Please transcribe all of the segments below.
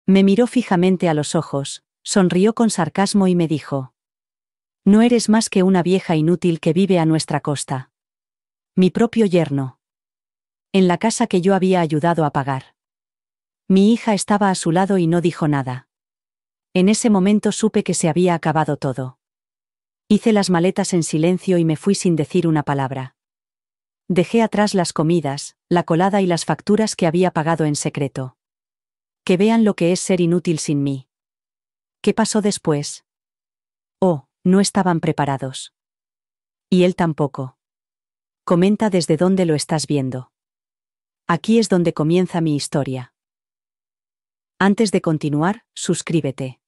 Me miró fijamente a los ojos, sonrió con sarcasmo y me dijo: «No eres más que una vieja inútil que vive a nuestra costa. Mi propio yerno. En la casa que yo había ayudado a pagar». Mi hija estaba a su lado y no dijo nada. En ese momento supe que se había acabado todo. Hice las maletas en silencio y me fui sin decir una palabra. Dejé atrás las comidas, la colada y las facturas que había pagado en secreto. Que vean lo que es ser inútil sin mí. ¿Qué pasó después? Oh, no estaban preparados. Y él tampoco. Comenta desde dónde lo estás viendo. Aquí es donde comienza mi historia. Antes de continuar, suscríbete.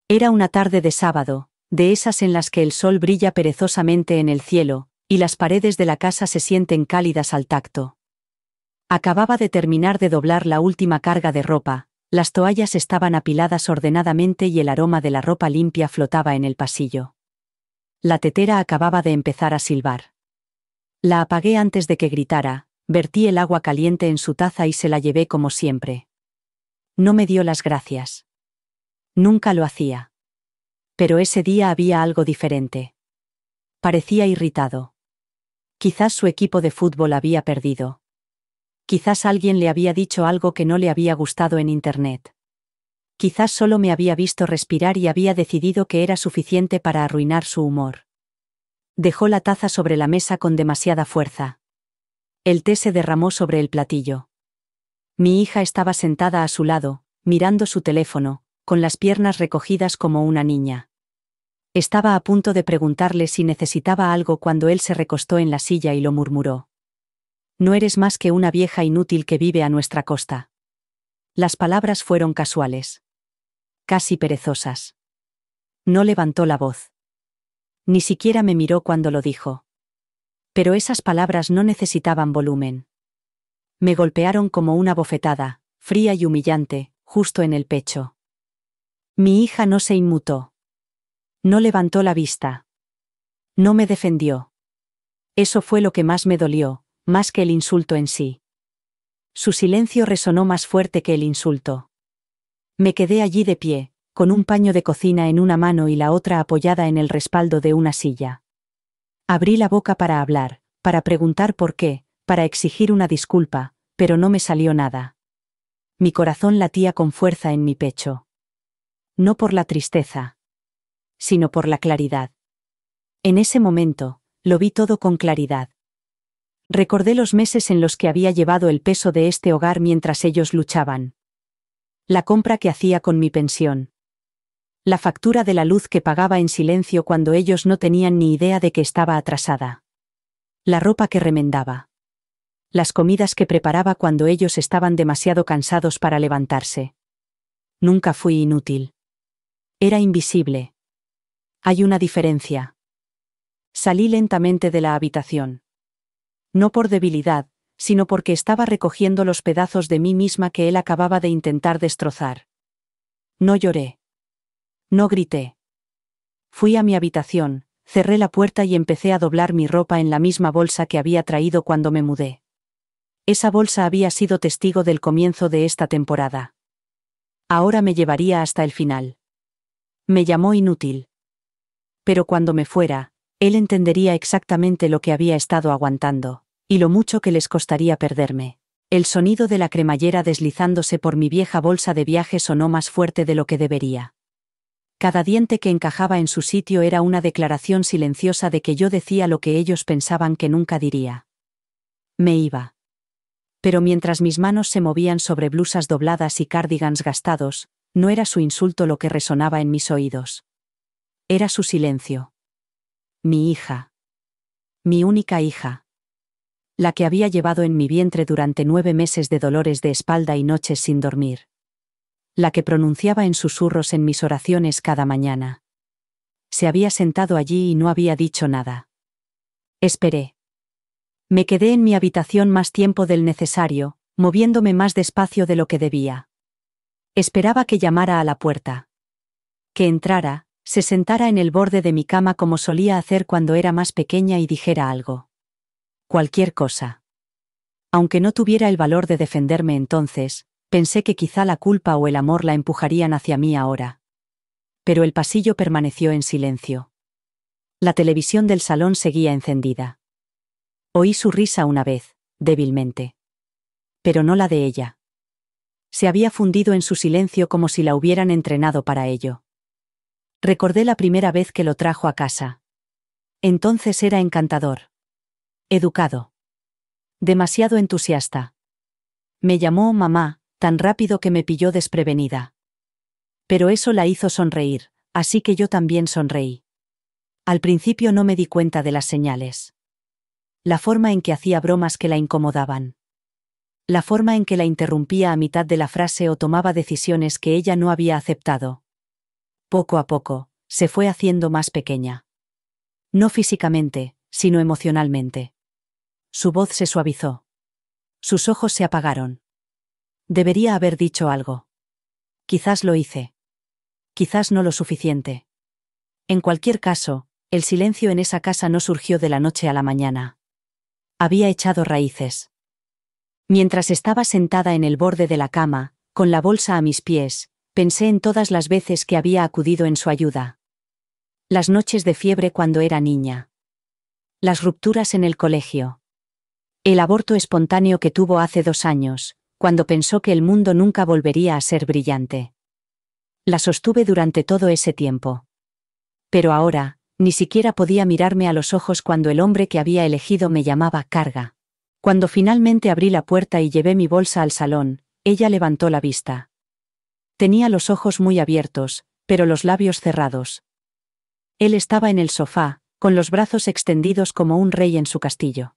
Era una tarde de sábado, de esas en las que el sol brilla perezosamente en el cielo, y las paredes de la casa se sienten cálidas al tacto. Acababa de terminar de doblar la última carga de ropa, las toallas estaban apiladas ordenadamente y el aroma de la ropa limpia flotaba en el pasillo. La tetera acababa de empezar a silbar. La apagué antes de que gritara, vertí el agua caliente en su taza y se la llevé como siempre. No me dio las gracias. Nunca lo hacía. Pero ese día había algo diferente. Parecía irritado. Quizás su equipo de fútbol había perdido. Quizás alguien le había dicho algo que no le había gustado en internet. Quizás solo me había visto respirar y había decidido que era suficiente para arruinar su humor. Dejó la taza sobre la mesa con demasiada fuerza. El té se derramó sobre el platillo. Mi hija estaba sentada a su lado, mirando su teléfono, con las piernas recogidas como una niña. Estaba a punto de preguntarle si necesitaba algo cuando él se recostó en la silla y lo murmuró. «No eres más que una vieja inútil que vive a nuestra costa». Las palabras fueron casuales. Casi perezosas. No levantó la voz. Ni siquiera me miró cuando lo dijo. Pero esas palabras no necesitaban volumen. Me golpearon como una bofetada, fría y humillante, justo en el pecho. Mi hija no se inmutó. No levantó la vista. No me defendió. Eso fue lo que más me dolió, más que el insulto en sí. Su silencio resonó más fuerte que el insulto. Me quedé allí de pie, con un paño de cocina en una mano y la otra apoyada en el respaldo de una silla. Abrí la boca para hablar, para preguntar por qué, para exigir una disculpa, pero no me salió nada. Mi corazón latía con fuerza en mi pecho. No por la tristeza, sino por la claridad. En ese momento, lo vi todo con claridad. Recordé los meses en los que había llevado el peso de este hogar mientras ellos luchaban. La compra que hacía con mi pensión. La factura de la luz que pagaba en silencio cuando ellos no tenían ni idea de que estaba atrasada. La ropa que remendaba. Las comidas que preparaba cuando ellos estaban demasiado cansados para levantarse. Nunca fui inútil. Era invisible. Hay una diferencia. Salí lentamente de la habitación. No por debilidad, sino porque estaba recogiendo los pedazos de mí misma que él acababa de intentar destrozar. No lloré. No grité. Fui a mi habitación, cerré la puerta y empecé a doblar mi ropa en la misma bolsa que había traído cuando me mudé. Esa bolsa había sido testigo del comienzo de esta temporada. Ahora me llevaría hasta el final. Me llamó inútil. Pero cuando me fuera, él entendería exactamente lo que había estado aguantando, y lo mucho que les costaría perderme. El sonido de la cremallera deslizándose por mi vieja bolsa de viaje sonó más fuerte de lo que debería. Cada diente que encajaba en su sitio era una declaración silenciosa de que yo decía lo que ellos pensaban que nunca diría. Me iba. Pero mientras mis manos se movían sobre blusas dobladas y cardigans gastados, no era su insulto lo que resonaba en mis oídos. Era su silencio. Mi hija. Mi única hija. La que había llevado en mi vientre durante 9 meses de dolores de espalda y noches sin dormir. La que pronunciaba en susurros en mis oraciones cada mañana. Se había sentado allí y no había dicho nada. Esperé. Me quedé en mi habitación más tiempo del necesario, moviéndome más despacio de lo que debía. Esperaba que llamara a la puerta. Que entrara, se sentara en el borde de mi cama como solía hacer cuando era más pequeña y dijera algo. Cualquier cosa. Aunque no tuviera el valor de defenderme entonces, Pensé que quizá la culpa o el amor la empujarían hacia mí ahora. Pero el pasillo permaneció en silencio. La televisión del salón seguía encendida. Oí su risa una vez, débilmente. Pero no la de ella. Se había fundido en su silencio como si la hubieran entrenado para ello. Recordé la primera vez que lo trajo a casa. Entonces era encantador. Educado. Demasiado entusiasta. Me llamó mamá, tan rápido que me pilló desprevenida. Pero eso la hizo sonreír, así que yo también sonreí. Al principio no me di cuenta de las señales. La forma en que hacía bromas que la incomodaban. La forma en que la interrumpía a mitad de la frase o tomaba decisiones que ella no había aceptado. Poco a poco, se fue haciendo más pequeña. No físicamente, sino emocionalmente. Su voz se suavizó. Sus ojos se apagaron. Debería haber dicho algo. Quizás lo hice. Quizás no lo suficiente. En cualquier caso, el silencio en esa casa no surgió de la noche a la mañana. Había echado raíces. Mientras estaba sentada en el borde de la cama, con la bolsa a mis pies, pensé en todas las veces que había acudido en su ayuda. Las noches de fiebre cuando era niña. Las rupturas en el colegio. El aborto espontáneo que tuvo hace 2 años, cuando pensó que el mundo nunca volvería a ser brillante. La sostuve durante todo ese tiempo. Pero ahora, ni siquiera podía mirarme a los ojos cuando el hombre que había elegido me llamaba carga. Cuando finalmente abrí la puerta y llevé mi bolsa al salón, ella levantó la vista. Tenía los ojos muy abiertos, pero los labios cerrados. Él estaba en el sofá, con los brazos extendidos como un rey en su castillo.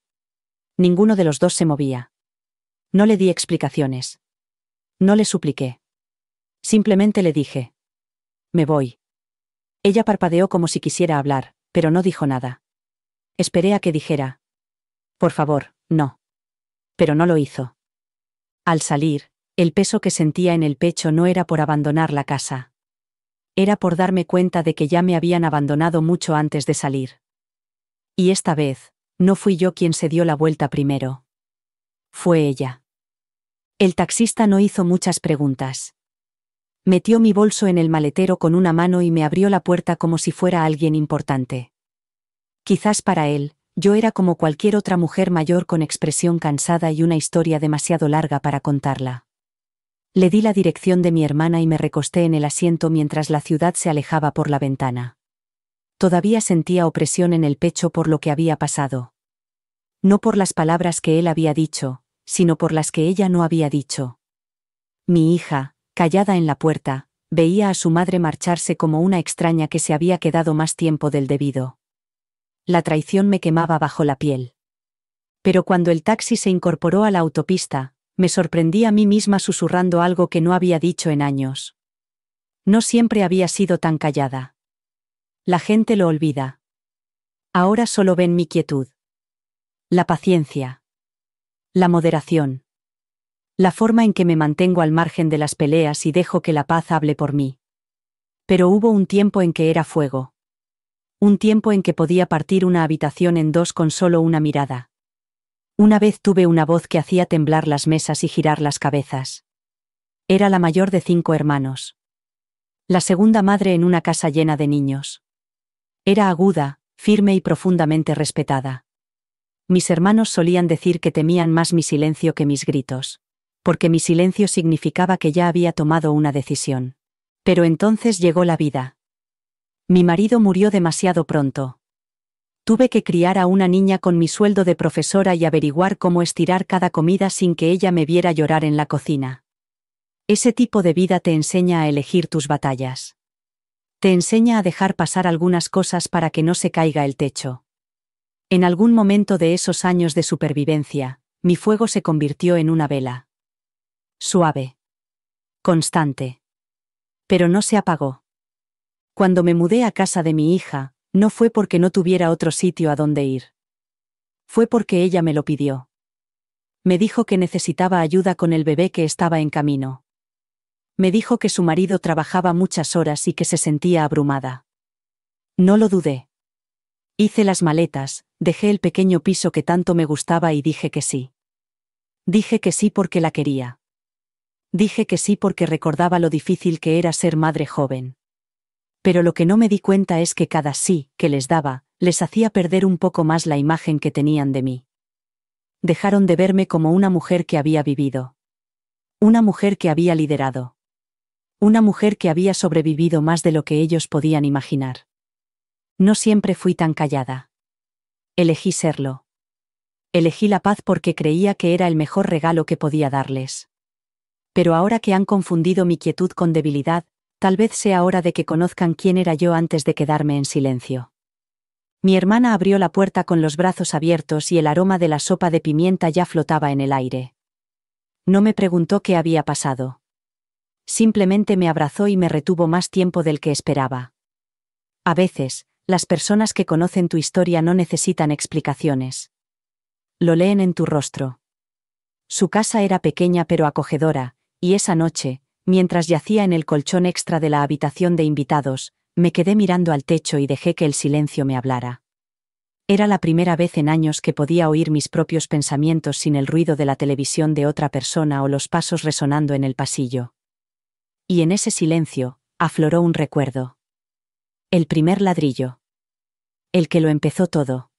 Ninguno de los dos se movía. No le di explicaciones. No le supliqué. Simplemente le dije: me voy. Ella parpadeó como si quisiera hablar, pero no dijo nada. Esperé a que dijera: por favor, no. Pero no lo hizo. Al salir, el peso que sentía en el pecho no era por abandonar la casa. Era por darme cuenta de que ya me habían abandonado mucho antes de salir. Y esta vez, no fui yo quien se dio la vuelta primero. Fue ella. El taxista no hizo muchas preguntas. Metió mi bolso en el maletero con una mano y me abrió la puerta como si fuera alguien importante. Quizás para él, yo era como cualquier otra mujer mayor con expresión cansada y una historia demasiado larga para contarla. Le di la dirección de mi hermana y me recosté en el asiento mientras la ciudad se alejaba por la ventana. Todavía sentía opresión en el pecho por lo que había pasado. No por las palabras que él había dicho, sino por las que ella no había dicho. Mi hija, callada en la puerta, veía a su madre marcharse como una extraña que se había quedado más tiempo del debido. La traición me quemaba bajo la piel. Pero cuando el taxi se incorporó a la autopista, me sorprendí a mí misma susurrando algo que no había dicho en años. No siempre había sido tan callada. La gente lo olvida. Ahora solo ven mi quietud. La paciencia. La moderación. La forma en que me mantengo al margen de las peleas y dejo que la paz hable por mí. Pero hubo un tiempo en que era fuego. Un tiempo en que podía partir una habitación en dos con solo una mirada. Una vez tuve una voz que hacía temblar las mesas y girar las cabezas. Era la mayor de 5 hermanos. La segunda madre en una casa llena de niños. Era aguda, firme y profundamente respetada. Mis hermanos solían decir que temían más mi silencio que mis gritos, porque mi silencio significaba que ya había tomado una decisión. Pero entonces llegó la vida. Mi marido murió demasiado pronto. Tuve que criar a una niña con mi sueldo de profesora y averiguar cómo estirar cada comida sin que ella me viera llorar en la cocina. Ese tipo de vida te enseña a elegir tus batallas. Te enseña a dejar pasar algunas cosas para que no se caiga el techo. En algún momento de esos años de supervivencia, mi fuego se convirtió en una vela. Suave. Constante. Pero no se apagó. Cuando me mudé a casa de mi hija, no fue porque no tuviera otro sitio a donde ir. Fue porque ella me lo pidió. Me dijo que necesitaba ayuda con el bebé que estaba en camino. Me dijo que su marido trabajaba muchas horas y que se sentía abrumada. No lo dudé. Hice las maletas, dejé el pequeño piso que tanto me gustaba y dije que sí. Dije que sí porque la quería. Dije que sí porque recordaba lo difícil que era ser madre joven. Pero lo que no me di cuenta es que cada sí que les daba, les hacía perder un poco más la imagen que tenían de mí. Dejaron de verme como una mujer que había vivido. Una mujer que había liderado. Una mujer que había sobrevivido más de lo que ellos podían imaginar. No siempre fui tan callada. Elegí serlo. Elegí la paz porque creía que era el mejor regalo que podía darles. Pero ahora que han confundido mi quietud con debilidad, tal vez sea hora de que conozcan quién era yo antes de quedarme en silencio. Mi hermana abrió la puerta con los brazos abiertos y el aroma de la sopa de pimienta ya flotaba en el aire. No me preguntó qué había pasado. Simplemente me abrazó y me retuvo más tiempo del que esperaba. A veces, las personas que conocen tu historia no necesitan explicaciones. Lo leen en tu rostro. Su casa era pequeña pero acogedora, y esa noche, mientras yacía en el colchón extra de la habitación de invitados, me quedé mirando al techo y dejé que el silencio me hablara. Era la primera vez en años que podía oír mis propios pensamientos sin el ruido de la televisión de otra persona o los pasos resonando en el pasillo. Y en ese silencio, afloró un recuerdo. El primer ladrillo. El que lo empezó todo.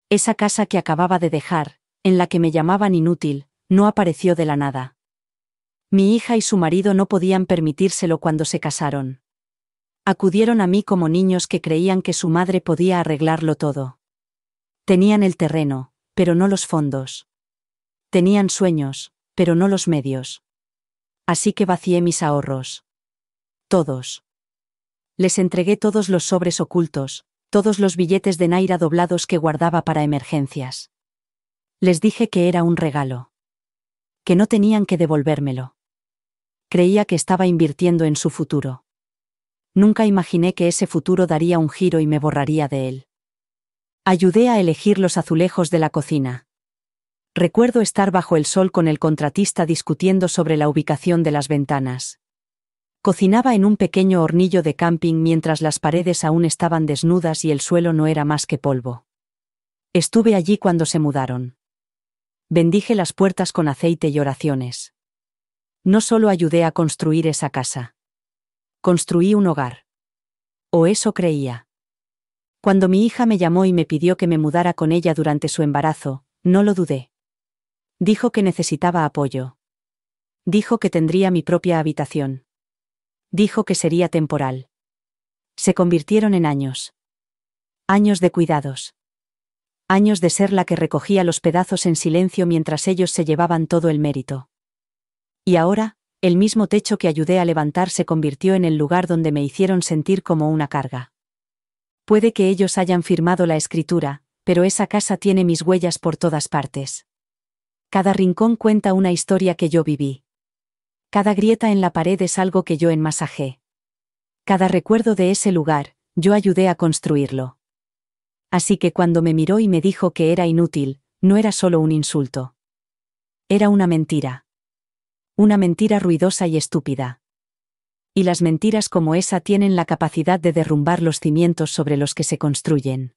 Esa casa que acababa de dejar, en la que me llamaban inútil, no apareció de la nada. Mi hija y su marido no podían permitírselo cuando se casaron. Acudieron a mí como niños que creían que su madre podía arreglarlo todo. Tenían el terreno, pero no los fondos. Tenían sueños, pero no los medios. Así que vacié mis ahorros. Todos. Les entregué todos los sobres ocultos, todos los billetes de naira doblados que guardaba para emergencias. Les dije que era un regalo. Que no tenían que devolvérmelo. Creía que estaba invirtiendo en su futuro. Nunca imaginé que ese futuro daría un giro y me borraría de él. Ayudé a elegir los azulejos de la cocina. Recuerdo estar bajo el sol con el contratista discutiendo sobre la ubicación de las ventanas. Cocinaba en un pequeño hornillo de camping mientras las paredes aún estaban desnudas y el suelo no era más que polvo. Estuve allí cuando se mudaron. Bendije las puertas con aceite y oraciones. No solo ayudé a construir esa casa. Construí un hogar. O eso creía. Cuando mi hija me llamó y me pidió que me mudara con ella durante su embarazo, no lo dudé. Dijo que necesitaba apoyo. Dijo que tendría mi propia habitación. Dijo que sería temporal. Se convirtieron en años. Años de cuidados. Años de ser la que recogía los pedazos en silencio mientras ellos se llevaban todo el mérito. Y ahora, el mismo techo que ayudé a levantar se convirtió en el lugar donde me hicieron sentir como una carga. Puede que ellos hayan firmado la escritura, pero esa casa tiene mis huellas por todas partes. Cada rincón cuenta una historia que yo viví. Cada grieta en la pared es algo que yo enmasajé. Cada recuerdo de ese lugar, yo ayudé a construirlo. Así que cuando me miró y me dijo que era inútil, no era solo un insulto. Era una mentira. Una mentira ruidosa y estúpida. Y las mentiras como esa tienen la capacidad de derrumbar los cimientos sobre los que se construyen.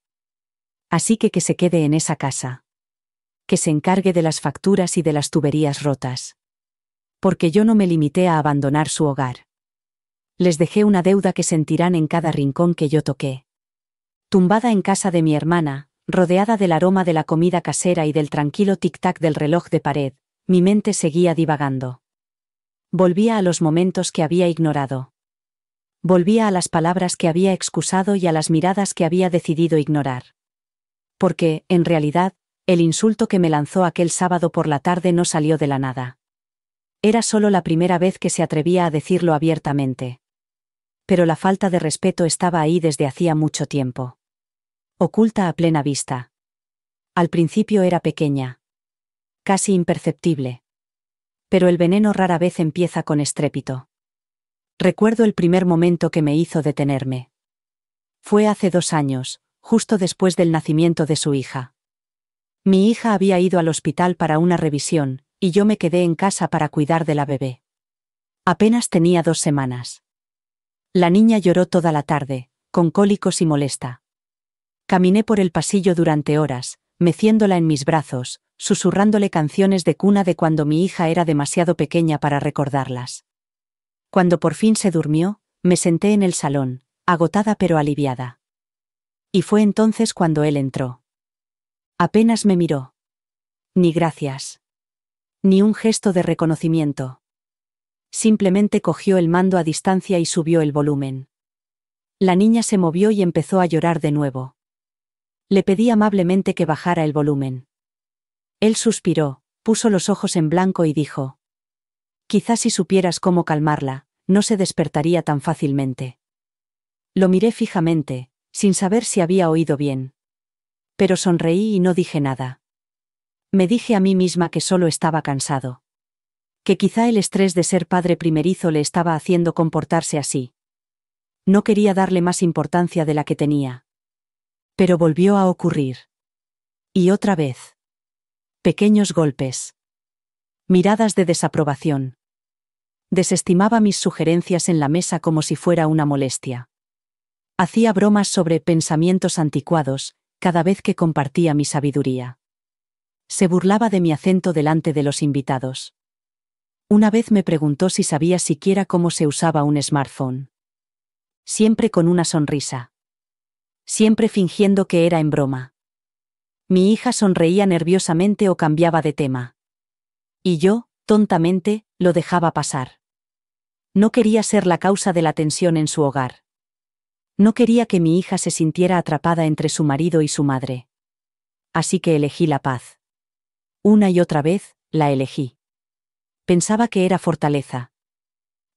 Así que se quede en esa casa. Que se encargue de las facturas y de las tuberías rotas. Porque yo no me limité a abandonar su hogar. Les dejé una deuda que sentirán en cada rincón que yo toqué. Tumbada en casa de mi hermana, rodeada del aroma de la comida casera y del tranquilo tic-tac del reloj de pared, mi mente seguía divagando. Volvía a los momentos que había ignorado. Volvía a las palabras que había excusado y a las miradas que había decidido ignorar. Porque, en realidad, el insulto que me lanzó aquel sábado por la tarde no salió de la nada. Era solo la primera vez que se atrevía a decirlo abiertamente. Pero la falta de respeto estaba ahí desde hacía mucho tiempo. Oculta a plena vista. Al principio era pequeña. Casi imperceptible. Pero el veneno rara vez empieza con estrépito. Recuerdo el primer momento que me hizo detenerme. Fue hace 2 años, justo después del nacimiento de su hija. Mi hija había ido al hospital para una revisión, y yo me quedé en casa para cuidar de la bebé. Apenas tenía 2 semanas. La niña lloró toda la tarde, con cólicos y molesta. Caminé por el pasillo durante horas, meciéndola en mis brazos, susurrándole canciones de cuna de cuando mi hija era demasiado pequeña para recordarlas. Cuando por fin se durmió, me senté en el salón, agotada pero aliviada. Y fue entonces cuando él entró. Apenas me miró. Ni gracias. Ni un gesto de reconocimiento. Simplemente cogió el mando a distancia y subió el volumen. La niña se movió y empezó a llorar de nuevo. Le pedí amablemente que bajara el volumen. Él suspiró, puso los ojos en blanco y dijo: «Quizás si supieras cómo calmarla, no se despertaría tan fácilmente». Lo miré fijamente, sin saber si había oído bien. Pero sonreí y no dije nada. Me dije a mí misma que solo estaba cansado. Que quizá el estrés de ser padre primerizo le estaba haciendo comportarse así. No quería darle más importancia de la que tenía. Pero volvió a ocurrir. Y otra vez. Pequeños golpes. Miradas de desaprobación. Desestimaba mis sugerencias en la mesa como si fuera una molestia. Hacía bromas sobre pensamientos anticuados, cada vez que compartía mi sabiduría. Se burlaba de mi acento delante de los invitados. Una vez me preguntó si sabía siquiera cómo se usaba un smartphone. Siempre con una sonrisa. Siempre fingiendo que era en broma. Mi hija sonreía nerviosamente o cambiaba de tema. Y yo, tontamente, lo dejaba pasar. No quería ser la causa de la tensión en su hogar. No quería que mi hija se sintiera atrapada entre su marido y su madre. Así que elegí la paz. Una y otra vez, la elegí. Pensaba que era fortaleza.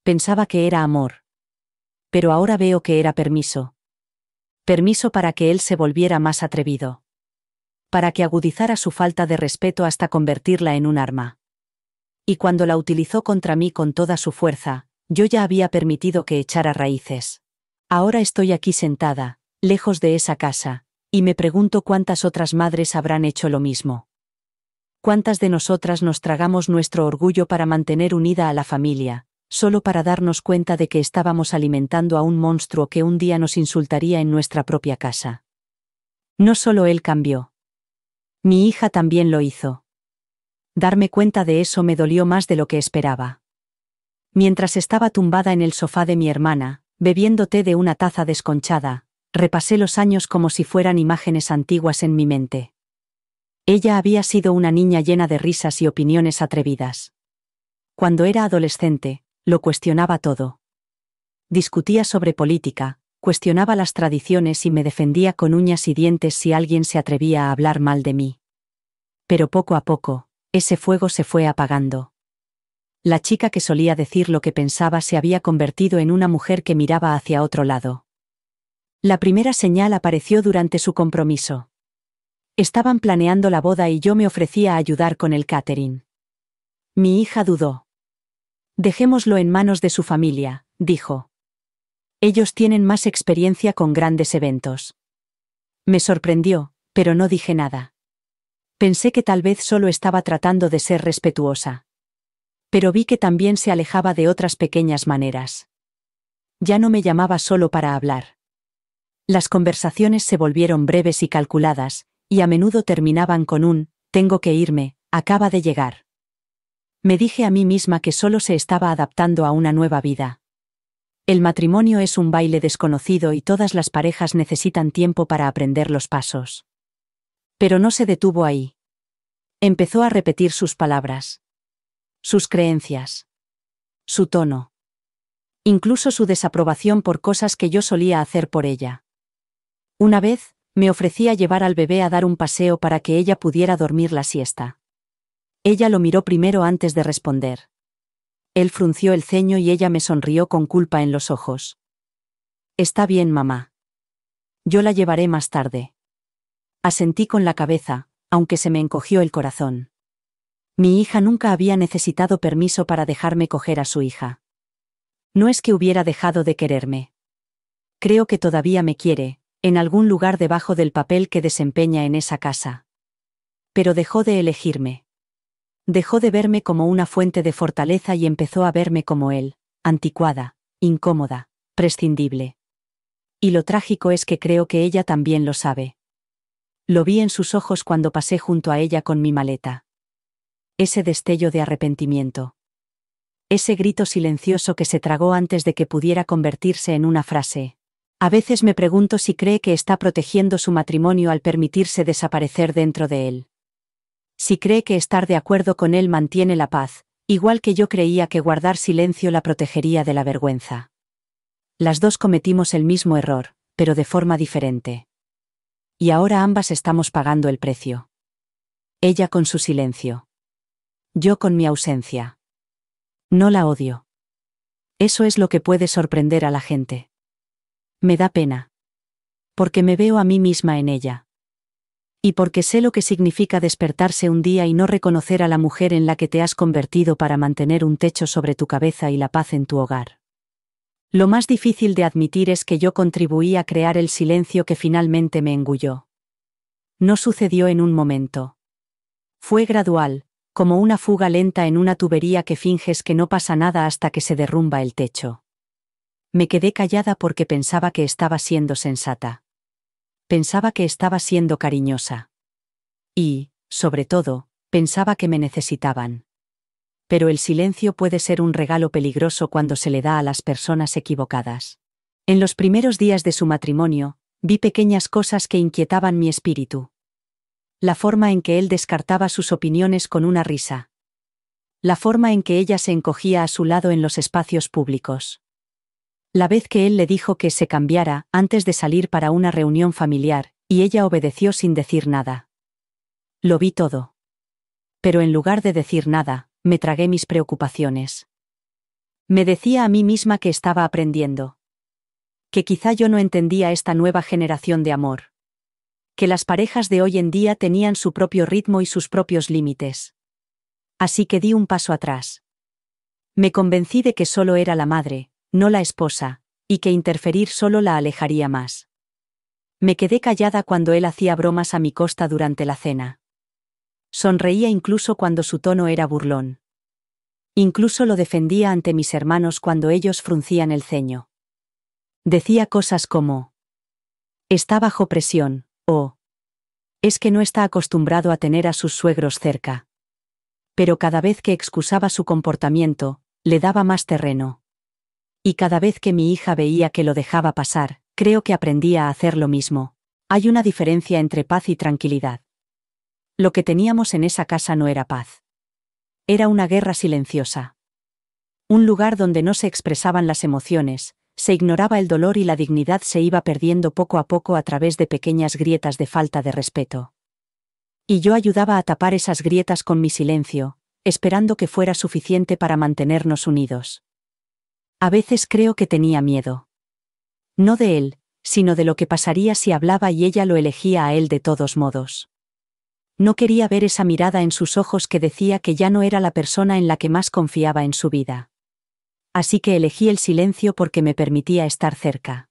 Pensaba que era amor. Pero ahora veo que era permiso. Permiso para que él se volviera más atrevido. Para que agudizara su falta de respeto hasta convertirla en un arma. Y cuando la utilizó contra mí con toda su fuerza, yo ya había permitido que echara raíces. Ahora estoy aquí sentada, lejos de esa casa, y me pregunto cuántas otras madres habrán hecho lo mismo. ¿Cuántas de nosotras nos tragamos nuestro orgullo para mantener unida a la familia, solo para darnos cuenta de que estábamos alimentando a un monstruo que un día nos insultaría en nuestra propia casa? No solo él cambió. Mi hija también lo hizo. Darme cuenta de eso me dolió más de lo que esperaba. Mientras estaba tumbada en el sofá de mi hermana, bebiendo té de una taza desconchada, repasé los años como si fueran imágenes antiguas en mi mente. Ella había sido una niña llena de risas y opiniones atrevidas. Cuando era adolescente, lo cuestionaba todo. Discutía sobre política, cuestionaba las tradiciones y me defendía con uñas y dientes si alguien se atrevía a hablar mal de mí. Pero poco a poco, ese fuego se fue apagando. La chica que solía decir lo que pensaba se había convertido en una mujer que miraba hacia otro lado. La primera señal apareció durante su compromiso. Estaban planeando la boda y yo me ofrecía a ayudar con el catering. Mi hija dudó. «Dejémoslo en manos de su familia», dijo. «Ellos tienen más experiencia con grandes eventos». Me sorprendió, pero no dije nada. Pensé que tal vez solo estaba tratando de ser respetuosa. Pero vi que también se alejaba de otras pequeñas maneras. Ya no me llamaba solo para hablar. Las conversaciones se volvieron breves y calculadas, y a menudo terminaban con un «tengo que irme, acaba de llegar». Me dije a mí misma que solo se estaba adaptando a una nueva vida. El matrimonio es un baile desconocido y todas las parejas necesitan tiempo para aprender los pasos. Pero no se detuvo ahí. Empezó a repetir sus palabras. Sus creencias. Su tono. Incluso su desaprobación por cosas que yo solía hacer por ella. Una vez, me ofrecí a llevar al bebé a dar un paseo para que ella pudiera dormir la siesta. Ella lo miró primero antes de responder. Él frunció el ceño y ella me sonrió con culpa en los ojos. «Está bien, mamá. Yo la llevaré más tarde». Asentí con la cabeza, aunque se me encogió el corazón. Mi hija nunca había necesitado permiso para dejarme coger a su hija. No es que hubiera dejado de quererme. Creo que todavía me quiere, en algún lugar debajo del papel que desempeña en esa casa. Pero dejó de elegirme. Dejó de verme como una fuente de fortaleza y empezó a verme como él, anticuada, incómoda, prescindible. Y lo trágico es que creo que ella también lo sabe. Lo vi en sus ojos cuando pasé junto a ella con mi maleta. Ese destello de arrepentimiento. Ese grito silencioso que se tragó antes de que pudiera convertirse en una frase. A veces me pregunto si cree que está protegiendo su matrimonio al permitirse desaparecer dentro de él. Si cree que estar de acuerdo con él mantiene la paz, igual que yo creía que guardar silencio la protegería de la vergüenza. Las dos cometimos el mismo error, pero de forma diferente. Y ahora ambas estamos pagando el precio. Ella con su silencio. Yo con mi ausencia. No la odio. Eso es lo que puede sorprender a la gente. Me da pena. Porque me veo a mí misma en ella. Y porque sé lo que significa despertarse un día y no reconocer a la mujer en la que te has convertido para mantener un techo sobre tu cabeza y la paz en tu hogar. Lo más difícil de admitir es que yo contribuí a crear el silencio que finalmente me engulló. No sucedió en un momento. Fue gradual, como una fuga lenta en una tubería que finges que no pasa nada hasta que se derrumba el techo. Me quedé callada porque pensaba que estaba siendo sensata. Pensaba que estaba siendo cariñosa. Y, sobre todo, pensaba que me necesitaban. Pero el silencio puede ser un regalo peligroso cuando se le da a las personas equivocadas. En los primeros días de su matrimonio, vi pequeñas cosas que inquietaban mi espíritu. La forma en que él descartaba sus opiniones con una risa. La forma en que ella se encogía a su lado en los espacios públicos. La vez que él le dijo que se cambiara antes de salir para una reunión familiar, y ella obedeció sin decir nada. Lo vi todo. Pero en lugar de decir nada, me tragué mis preocupaciones. Me decía a mí misma que estaba aprendiendo. Que quizá yo no entendía esta nueva generación de amor. Que las parejas de hoy en día tenían su propio ritmo y sus propios límites. Así que di un paso atrás. Me convencí de que solo era la madre, no la esposa, y que interferir solo la alejaría más. Me quedé callada cuando él hacía bromas a mi costa durante la cena. Sonreía incluso cuando su tono era burlón. Incluso lo defendía ante mis hermanos cuando ellos fruncían el ceño. Decía cosas como: está bajo presión, o es que no está acostumbrado a tener a sus suegros cerca. Pero cada vez que excusaba su comportamiento, le daba más terreno. Y cada vez que mi hija veía que lo dejaba pasar, creo que aprendía a hacer lo mismo. Hay una diferencia entre paz y tranquilidad. Lo que teníamos en esa casa no era paz. Era una guerra silenciosa. Un lugar donde no se expresaban las emociones, se ignoraba el dolor y la dignidad se iba perdiendo poco a poco a través de pequeñas grietas de falta de respeto. Y yo ayudaba a tapar esas grietas con mi silencio, esperando que fuera suficiente para mantenernos unidos. A veces creo que tenía miedo. No de él, sino de lo que pasaría si hablaba y ella lo elegía a él de todos modos. No quería ver esa mirada en sus ojos que decía que ya no era la persona en la que más confiaba en su vida. Así que elegí el silencio porque me permitía estar cerca.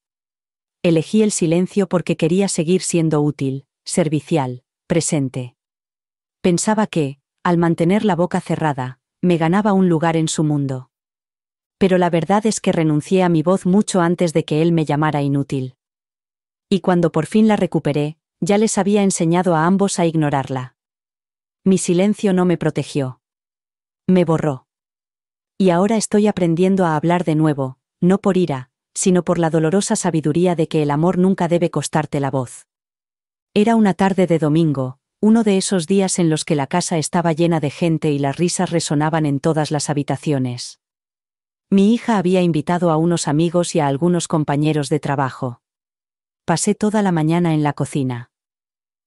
Elegí el silencio porque quería seguir siendo útil, servicial, presente. Pensaba que, al mantener la boca cerrada, me ganaba un lugar en su mundo. Pero la verdad es que renuncié a mi voz mucho antes de que él me llamara inútil. Y cuando por fin la recuperé, ya les había enseñado a ambos a ignorarla. Mi silencio no me protegió. Me borró. Y ahora estoy aprendiendo a hablar de nuevo, no por ira, sino por la dolorosa sabiduría de que el amor nunca debe costarte la voz. Era una tarde de domingo, uno de esos días en los que la casa estaba llena de gente y las risas resonaban en todas las habitaciones. Mi hija había invitado a unos amigos y a algunos compañeros de trabajo. Pasé toda la mañana en la cocina.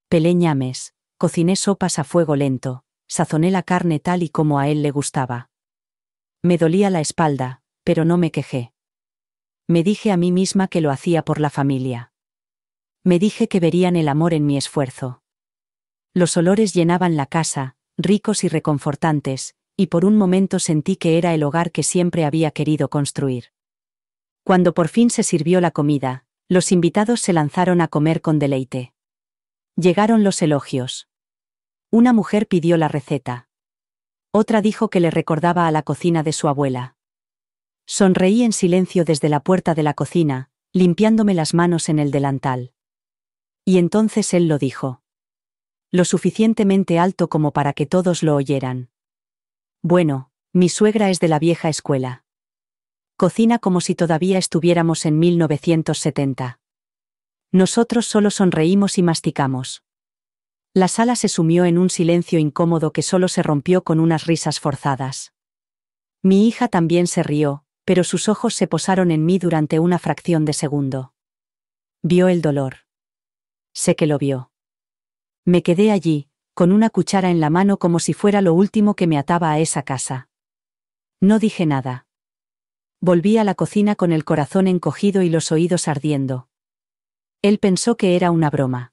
Pelé ñames, cociné sopas a fuego lento, sazoné la carne tal y como a él le gustaba. Me dolía la espalda, pero no me quejé. Me dije a mí misma que lo hacía por la familia. Me dije que verían el amor en mi esfuerzo. Los olores llenaban la casa, ricos y reconfortantes, y por un momento sentí que era el hogar que siempre había querido construir. Cuando por fin se sirvió la comida, los invitados se lanzaron a comer con deleite. Llegaron los elogios. Una mujer pidió la receta. Otra dijo que le recordaba a la cocina de su abuela. Sonreí en silencio desde la puerta de la cocina, limpiándome las manos en el delantal. Y entonces él lo dijo. lo suficientemente alto como para que todos lo oyeran. Bueno, mi suegra es de la vieja escuela. Cocina como si todavía estuviéramos en 1970. Nosotros solo sonreímos y masticamos. La sala se sumió en un silencio incómodo que solo se rompió con unas risas forzadas. Mi hija también se rió, pero sus ojos se posaron en mí durante una fracción de segundo. Vio el dolor. Sé que lo vio. Me quedé allí, con una cuchara en la mano como si fuera lo último que me ataba a esa casa. No dije nada. Volví a la cocina con el corazón encogido y los oídos ardiendo. Él pensó que era una broma.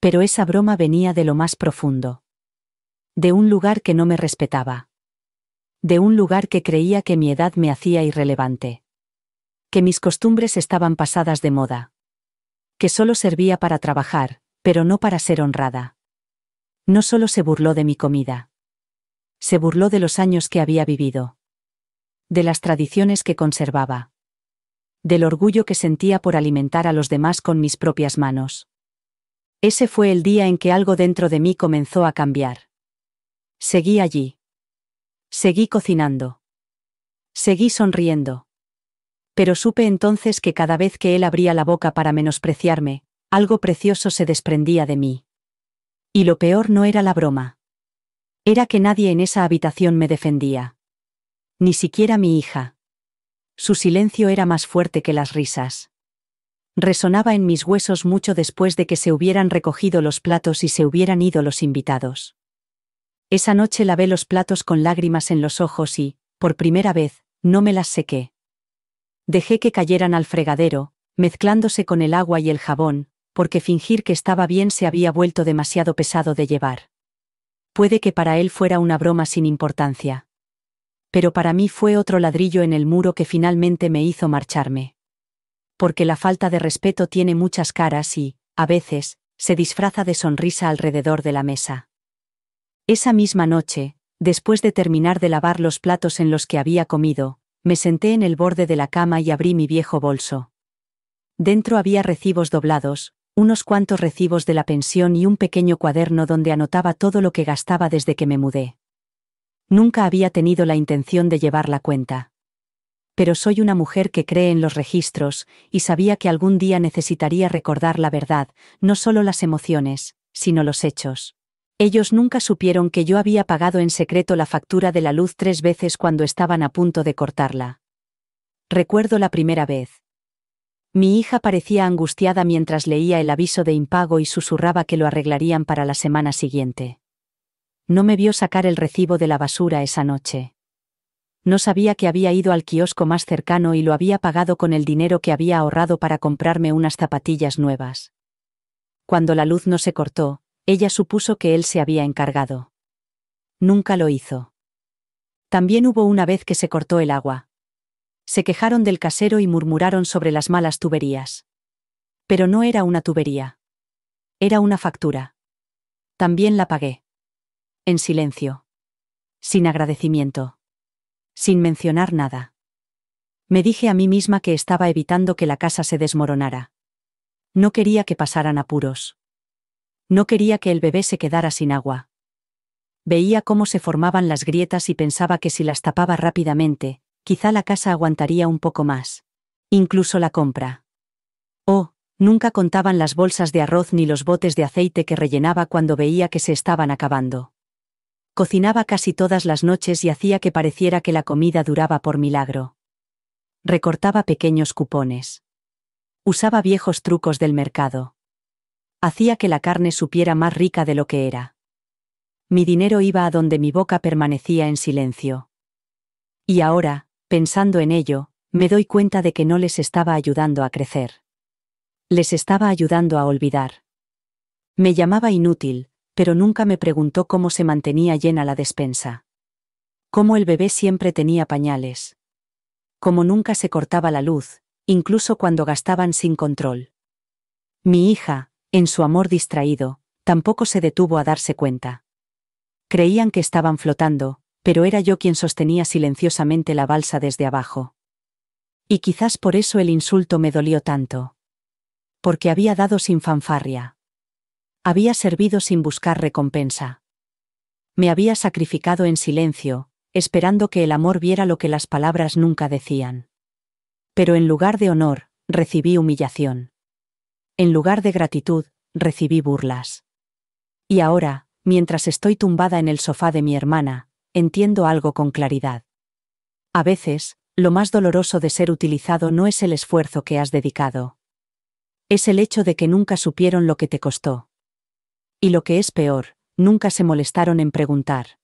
Pero esa broma venía de lo más profundo. De un lugar que no me respetaba. De un lugar que creía que mi edad me hacía irrelevante. Que mis costumbres estaban pasadas de moda. Que solo servía para trabajar, pero no para ser honrada. No solo se burló de mi comida. Se burló de los años que había vivido. De las tradiciones que conservaba. Del orgullo que sentía por alimentar a los demás con mis propias manos. Ese fue el día en que algo dentro de mí comenzó a cambiar. Seguí allí. Seguí cocinando. Seguí sonriendo. Pero supe entonces que cada vez que él abría la boca para menospreciarme, algo precioso se desprendía de mí. Y lo peor no era la broma. Era que nadie en esa habitación me defendía. Ni siquiera mi hija. Su silencio era más fuerte que las risas. Resonaba en mis huesos mucho después de que se hubieran recogido los platos y se hubieran ido los invitados. Esa noche lavé los platos con lágrimas en los ojos y, por primera vez, no me las sequé. Dejé que cayeran al fregadero, mezclándose con el agua y el jabón, porque fingir que estaba bien se había vuelto demasiado pesado de llevar. Puede que para él fuera una broma sin importancia. Pero para mí fue otro ladrillo en el muro que finalmente me hizo marcharme. Porque la falta de respeto tiene muchas caras y, a veces, se disfraza de sonrisa alrededor de la mesa. Esa misma noche, después de terminar de lavar los platos en los que había comido, me senté en el borde de la cama y abrí mi viejo bolso. Dentro había recibos doblados, unos cuantos recibos de la pensión y un pequeño cuaderno donde anotaba todo lo que gastaba desde que me mudé. Nunca había tenido la intención de llevar la cuenta. Pero soy una mujer que cree en los registros, y sabía que algún día necesitaría recordar la verdad, no solo las emociones, sino los hechos. Ellos nunca supieron que yo había pagado en secreto la factura de la luz 3 veces cuando estaban a punto de cortarla. Recuerdo la primera vez. Mi hija parecía angustiada mientras leía el aviso de impago y susurraba que lo arreglarían para la semana siguiente. No me vio sacar el recibo de la basura esa noche. No sabía que había ido al kiosco más cercano y lo había pagado con el dinero que había ahorrado para comprarme unas zapatillas nuevas. Cuando la luz no se cortó, ella supuso que él se había encargado. Nunca lo hizo. También hubo una vez que se cortó el agua. Se quejaron del casero y murmuraron sobre las malas tuberías. Pero no era una tubería. Era una factura. También la pagué. En silencio. Sin agradecimiento. Sin mencionar nada. Me dije a mí misma que estaba evitando que la casa se desmoronara. No quería que pasaran apuros. No quería que el bebé se quedara sin agua. Veía cómo se formaban las grietas y pensaba que si las tapaba rápidamente, quizá la casa aguantaría un poco más. Incluso la compra. Oh, nunca contaban las bolsas de arroz ni los botes de aceite que rellenaba cuando veía que se estaban acabando. Cocinaba casi todas las noches y hacía que pareciera que la comida duraba por milagro. Recortaba pequeños cupones. Usaba viejos trucos del mercado. Hacía que la carne supiera más rica de lo que era. Mi dinero iba a donde mi boca permanecía en silencio. Y ahora, pensando en ello, me doy cuenta de que no les estaba ayudando a crecer. Les estaba ayudando a olvidar. Me llamaba inútil, pero nunca me preguntó cómo se mantenía llena la despensa. Cómo el bebé siempre tenía pañales. Cómo nunca se cortaba la luz, incluso cuando gastaban sin control. Mi hija, en su amor distraído, tampoco se detuvo a darse cuenta. Creían que estaban flotando, pero era yo quien sostenía silenciosamente la balsa desde abajo. Y quizás por eso el insulto me dolió tanto. Porque había dado sin fanfarria. Había servido sin buscar recompensa. Me había sacrificado en silencio, esperando que el amor viera lo que las palabras nunca decían. Pero en lugar de honor, recibí humillación. En lugar de gratitud, recibí burlas. Y ahora, mientras estoy tumbada en el sofá de mi hermana, entiendo algo con claridad. A veces, lo más doloroso de ser utilizado no es el esfuerzo que has dedicado. Es el hecho de que nunca supieron lo que te costó. Y lo que es peor, nunca se molestaron en preguntar.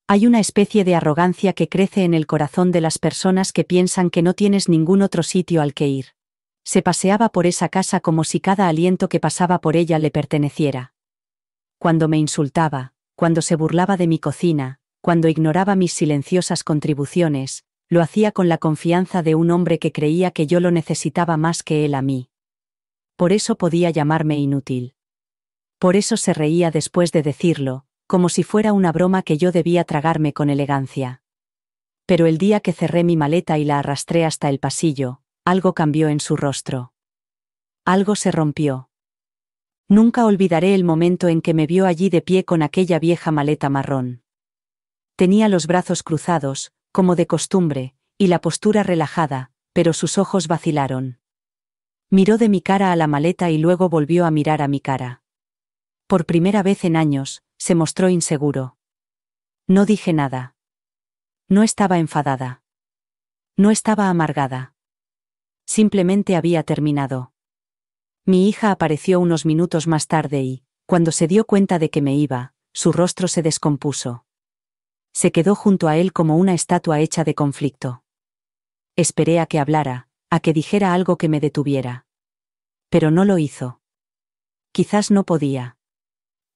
Hay una especie de arrogancia que crece en el corazón de las personas que piensan que no tienes ningún otro sitio al que ir. Se paseaba por esa casa como si cada aliento que pasaba por ella le perteneciera. Cuando me insultaba, cuando se burlaba de mi cocina, cuando ignoraba mis silenciosas contribuciones, lo hacía con la confianza de un hombre que creía que yo lo necesitaba más que él a mí. Por eso podía llamarme inútil. Por eso se reía después de decirlo, como si fuera una broma que yo debía tragarme con elegancia. Pero el día que cerré mi maleta y la arrastré hasta el pasillo, algo cambió en su rostro. Algo se rompió. Nunca olvidaré el momento en que me vio allí de pie con aquella vieja maleta marrón. Tenía los brazos cruzados, como de costumbre, y la postura relajada, pero sus ojos vacilaron. Miró de mi cara a la maleta y luego volvió a mirar a mi cara. Por primera vez en años, se mostró inseguro. No dije nada. No estaba enfadada. No estaba amargada. Simplemente había terminado. Mi hija apareció unos minutos más tarde y, cuando se dio cuenta de que me iba, su rostro se descompuso. Se quedó junto a él como una estatua hecha de conflicto. Esperé a que hablara, a que dijera algo que me detuviera. Pero no lo hizo. Quizás no podía.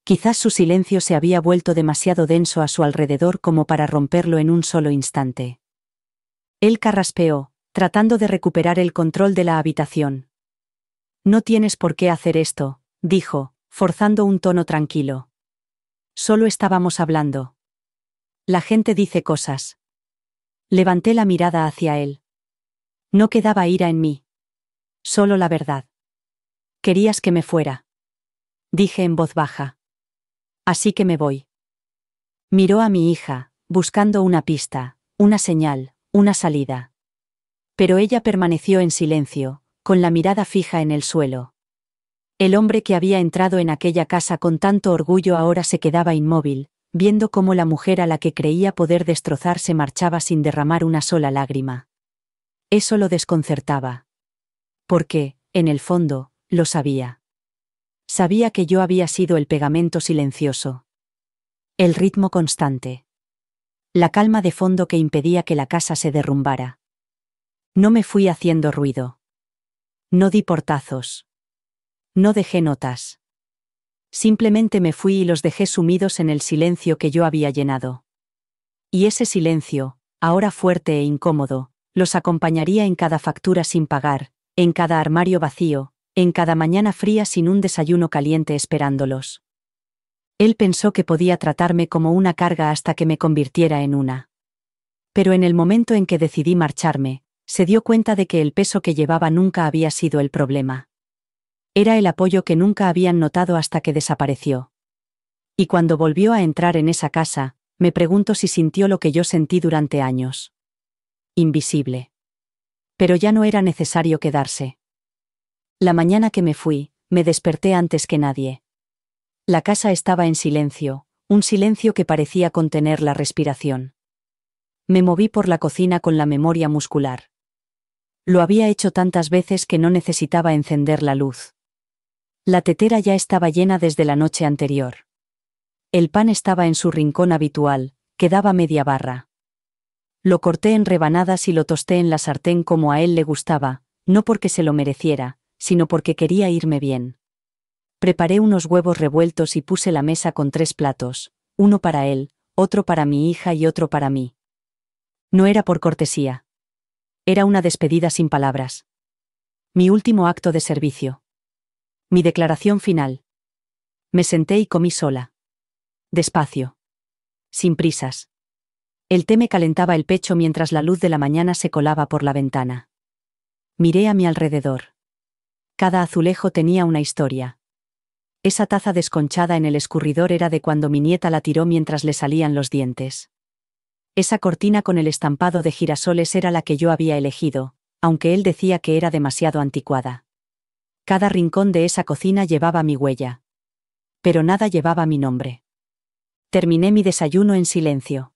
Quizás su silencio se había vuelto demasiado denso a su alrededor como para romperlo en un solo instante. Él carraspeó, tratando de recuperar el control de la habitación. No tienes por qué hacer esto, dijo, forzando un tono tranquilo. Solo estábamos hablando. La gente dice cosas. Levanté la mirada hacia él. No quedaba ira en mí. Solo la verdad. Querías que me fuera. Dije en voz baja. Así que me voy. Miró a mi hija, buscando una pista, una señal, una salida. Pero ella permaneció en silencio, con la mirada fija en el suelo. El hombre que había entrado en aquella casa con tanto orgullo ahora se quedaba inmóvil, viendo cómo la mujer a la que creía poder destrozar se marchaba sin derramar una sola lágrima. Eso lo desconcertaba. Porque, en el fondo, lo sabía. Sabía que yo había sido el pegamento silencioso. El ritmo constante. La calma de fondo que impedía que la casa se derrumbara. No me fui haciendo ruido. No di portazos. No dejé notas. Simplemente me fui y los dejé sumidos en el silencio que yo había llenado. Y ese silencio, ahora fuerte e incómodo, los acompañaría en cada factura sin pagar, en cada armario vacío, en cada mañana fría sin un desayuno caliente esperándolos. Él pensó que podía tratarme como una carga hasta que me convirtiera en una. Pero en el momento en que decidí marcharme, se dio cuenta de que el peso que llevaba nunca había sido el problema. Era el apoyo que nunca habían notado hasta que desapareció. Y cuando volvió a entrar en esa casa, me pregunto si sintió lo que yo sentí durante años. Invisible. Pero ya no era necesario quedarse. La mañana que me fui, me desperté antes que nadie. La casa estaba en silencio, un silencio que parecía contener la respiración. Me moví por la cocina con la memoria muscular. Lo había hecho tantas veces que no necesitaba encender la luz. La tetera ya estaba llena desde la noche anterior. El pan estaba en su rincón habitual, que daba media barra. Lo corté en rebanadas y lo tosté en la sartén como a él le gustaba, no porque se lo mereciera, sino porque quería irme bien. Preparé unos huevos revueltos y puse la mesa con 3 platos, uno para él, otro para mi hija y otro para mí. No era por cortesía. Era una despedida sin palabras. Mi último acto de servicio. Mi declaración final. Me senté y comí sola. Despacio. Sin prisas. El té me calentaba el pecho mientras la luz de la mañana se colaba por la ventana. Miré a mi alrededor. Cada azulejo tenía una historia. Esa taza desconchada en el escurridor era de cuando mi nieta la tiró mientras le salían los dientes. Esa cortina con el estampado de girasoles era la que yo había elegido, aunque él decía que era demasiado anticuada. Cada rincón de esa cocina llevaba mi huella. Pero nada llevaba mi nombre. Terminé mi desayuno en silencio.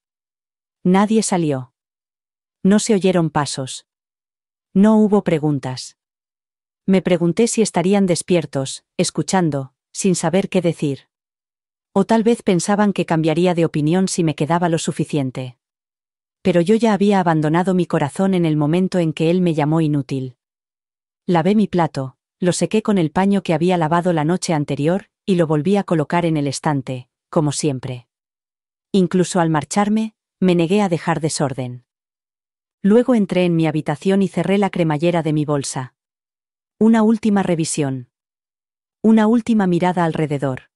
Nadie salió. No se oyeron pasos. No hubo preguntas. Me pregunté si estarían despiertos, escuchando, sin saber qué decir. O tal vez pensaban que cambiaría de opinión si me quedaba lo suficiente. Pero yo ya había abandonado mi corazón en el momento en que él me llamó inútil. Lavé mi plato, lo sequé con el paño que había lavado la noche anterior, y lo volví a colocar en el estante, como siempre. Incluso al marcharme, me negué a dejar desorden. Luego entré en mi habitación y cerré la cremallera de mi bolsa. Una última revisión. Una última mirada alrededor.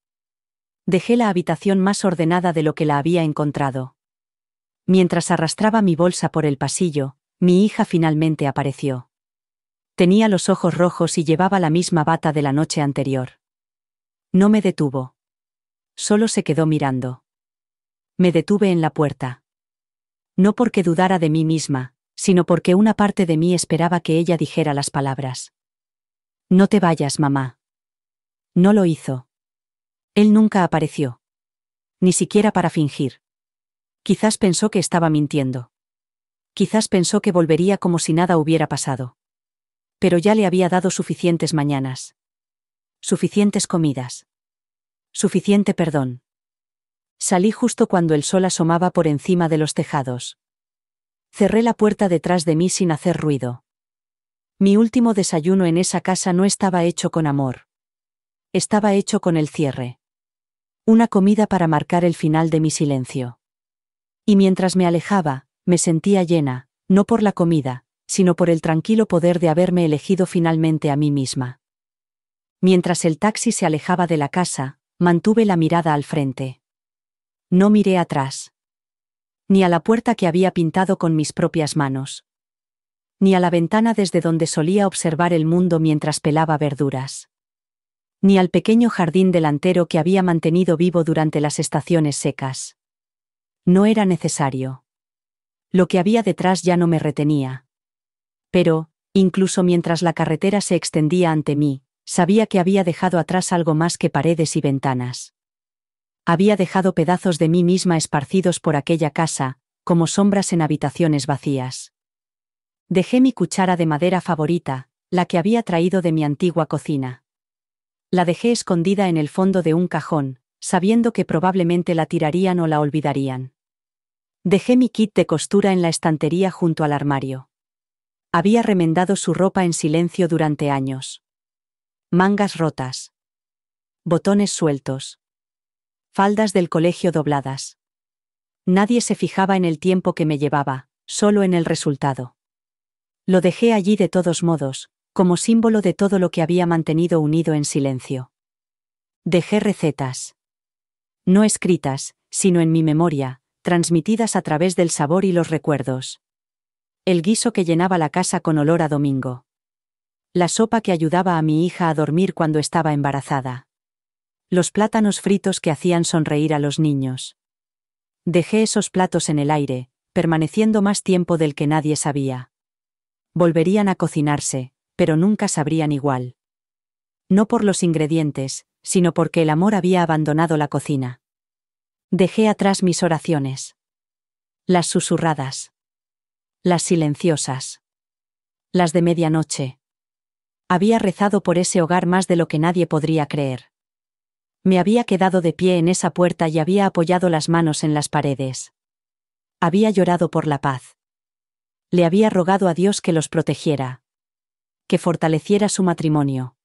Dejé la habitación más ordenada de lo que la había encontrado. Mientras arrastraba mi bolsa por el pasillo, mi hija finalmente apareció. Tenía los ojos rojos y llevaba la misma bata de la noche anterior. No me detuvo. Solo se quedó mirando. Me detuve en la puerta. No porque dudara de mí misma, sino porque una parte de mí esperaba que ella dijera las palabras. No te vayas, mamá. No lo hizo. Él nunca apareció. Ni siquiera para fingir. Quizás pensó que estaba mintiendo. Quizás pensó que volvería como si nada hubiera pasado. Pero ya le había dado suficientes mañanas. Suficientes comidas. Suficiente perdón. Salí justo cuando el sol asomaba por encima de los tejados. Cerré la puerta detrás de mí sin hacer ruido. Mi último desayuno en esa casa no estaba hecho con amor. Estaba hecho con el cierre. Una comida para marcar el final de mi silencio. Y mientras me alejaba, me sentía llena, no por la comida, sino por el tranquilo poder de haberme elegido finalmente a mí misma. Mientras el taxi se alejaba de la casa, mantuve la mirada al frente. No miré atrás. Ni a la puerta que había pintado con mis propias manos. Ni a la ventana desde donde solía observar el mundo mientras pelaba verduras. Ni al pequeño jardín delantero que había mantenido vivo durante las estaciones secas. No era necesario. Lo que había detrás ya no me retenía. Pero, incluso mientras la carretera se extendía ante mí, sabía que había dejado atrás algo más que paredes y ventanas. Había dejado pedazos de mí misma esparcidos por aquella casa, como sombras en habitaciones vacías. Dejé mi cuchara de madera favorita, la que había traído de mi antigua cocina. La dejé escondida en el fondo de un cajón, sabiendo que probablemente la tirarían o la olvidarían. Dejé mi kit de costura en la estantería junto al armario. Había remendado su ropa en silencio durante años. Mangas rotas. Botones sueltos. Faldas del colegio dobladas. Nadie se fijaba en el tiempo que me llevaba, solo en el resultado. Lo dejé allí de todos modos, como símbolo de todo lo que había mantenido unido en silencio. Dejé recetas. No escritas, sino en mi memoria, transmitidas a través del sabor y los recuerdos. El guiso que llenaba la casa con olor a domingo. La sopa que ayudaba a mi hija a dormir cuando estaba embarazada. Los plátanos fritos que hacían sonreír a los niños. Dejé esos platos en el aire, permaneciendo más tiempo del que nadie sabía. Volverían a cocinarse, pero nunca sabrían igual. No por los ingredientes, sino porque el amor había abandonado la cocina. Dejé atrás mis oraciones. Las susurradas. Las silenciosas. Las de medianoche. Había rezado por ese hogar más de lo que nadie podría creer. Me había quedado de pie en esa puerta y había apoyado las manos en las paredes. Había llorado por la paz. Le había rogado a Dios que los protegiera. Que fortaleciera su matrimonio.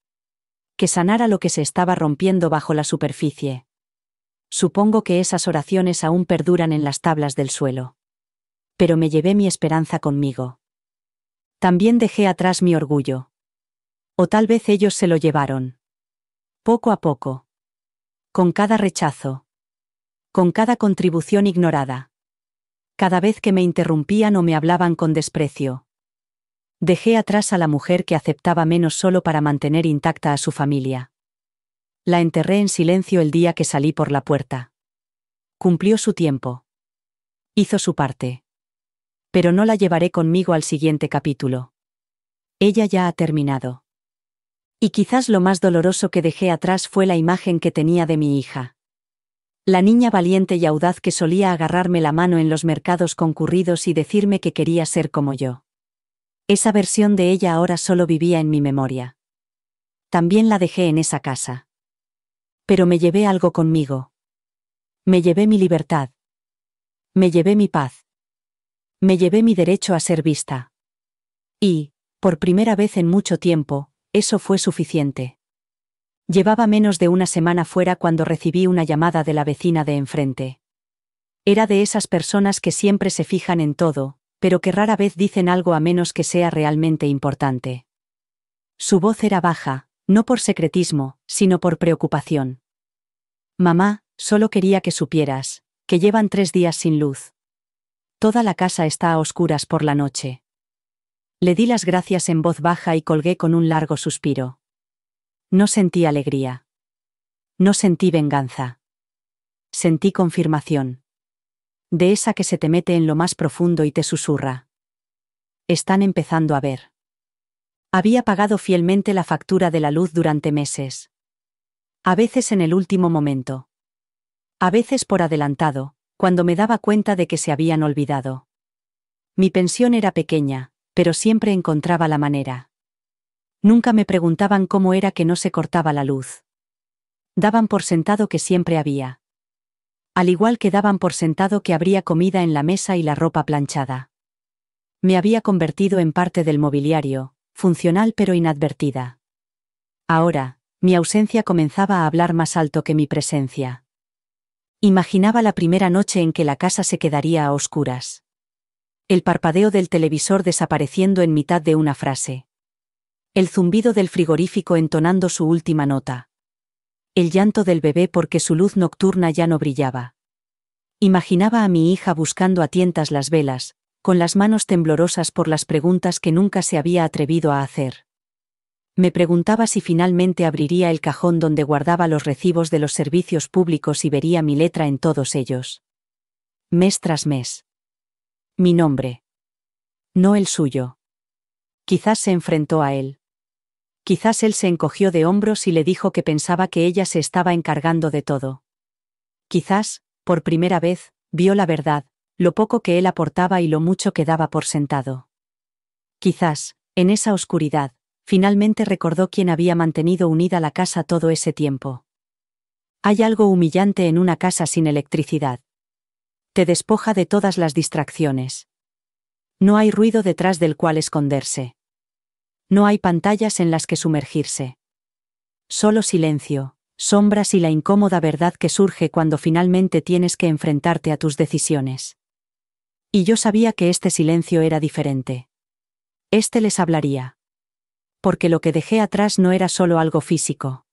Que sanara lo que se estaba rompiendo bajo la superficie. Supongo que esas oraciones aún perduran en las tablas del suelo. Pero me llevé mi esperanza conmigo. También dejé atrás mi orgullo. O tal vez ellos se lo llevaron. Poco a poco. Con cada rechazo. Con cada contribución ignorada. Cada vez que me interrumpían o me hablaban con desprecio. Dejé atrás a la mujer que aceptaba menos solo para mantener intacta a su familia. La enterré en silencio el día que salí por la puerta. Cumplió su tiempo. Hizo su parte. Pero no la llevaré conmigo al siguiente capítulo. Ella ya ha terminado. Y quizás lo más doloroso que dejé atrás fue la imagen que tenía de mi hija. La niña valiente y audaz que solía agarrarme la mano en los mercados concurridos y decirme que quería ser como yo. Esa versión de ella ahora solo vivía en mi memoria. También la dejé en esa casa. Pero me llevé algo conmigo. Me llevé mi libertad. Me llevé mi paz. Me llevé mi derecho a ser vista. Y, por primera vez en mucho tiempo, eso fue suficiente. Llevaba menos de una semana fuera cuando recibí una llamada de la vecina de enfrente. Era de esas personas que siempre se fijan en todo, pero que rara vez dicen algo a menos que sea realmente importante. Su voz era baja, no por secretismo, sino por preocupación. Mamá, solo quería que supieras, que llevan 3 días sin luz. Toda la casa está a oscuras por la noche. Le di las gracias en voz baja y colgué con un largo suspiro. No sentí alegría. No sentí venganza. Sentí confirmación. De esa que se te mete en lo más profundo y te susurra. Están empezando a ver. Había pagado fielmente la factura de la luz durante meses. A veces en el último momento. A veces por adelantado, cuando me daba cuenta de que se habían olvidado. Mi pensión era pequeña, pero siempre encontraba la manera. Nunca me preguntaban cómo era que no se cortaba la luz. Daban por sentado que siempre había. Al igual que daban por sentado que habría comida en la mesa y la ropa planchada. Me había convertido en parte del mobiliario, funcional pero inadvertida. Ahora, mi ausencia comenzaba a hablar más alto que mi presencia. Imaginaba la primera noche en que la casa se quedaría a oscuras. El parpadeo del televisor desapareciendo en mitad de una frase. El zumbido del frigorífico entonando su última nota. El llanto del bebé porque su luz nocturna ya no brillaba. Imaginaba a mi hija buscando a tientas las velas, con las manos temblorosas por las preguntas que nunca se había atrevido a hacer. Me preguntaba si finalmente abriría el cajón donde guardaba los recibos de los servicios públicos y vería mi letra en todos ellos. Mes tras mes. Mi nombre. No el suyo. Quizás se enfrentó a él. Quizás él se encogió de hombros y le dijo que pensaba que ella se estaba encargando de todo. Quizás, por primera vez, vio la verdad, lo poco que él aportaba y lo mucho que daba por sentado. Quizás, en esa oscuridad, finalmente recordó quién había mantenido unida la casa todo ese tiempo. Hay algo humillante en una casa sin electricidad. Te despoja de todas las distracciones. No hay ruido detrás del cual esconderse. No hay pantallas en las que sumergirse. Solo silencio, sombras y la incómoda verdad que surge cuando finalmente tienes que enfrentarte a tus decisiones. Y yo sabía que este silencio era diferente. Este les hablaría. Porque lo que dejé atrás no era solo algo físico.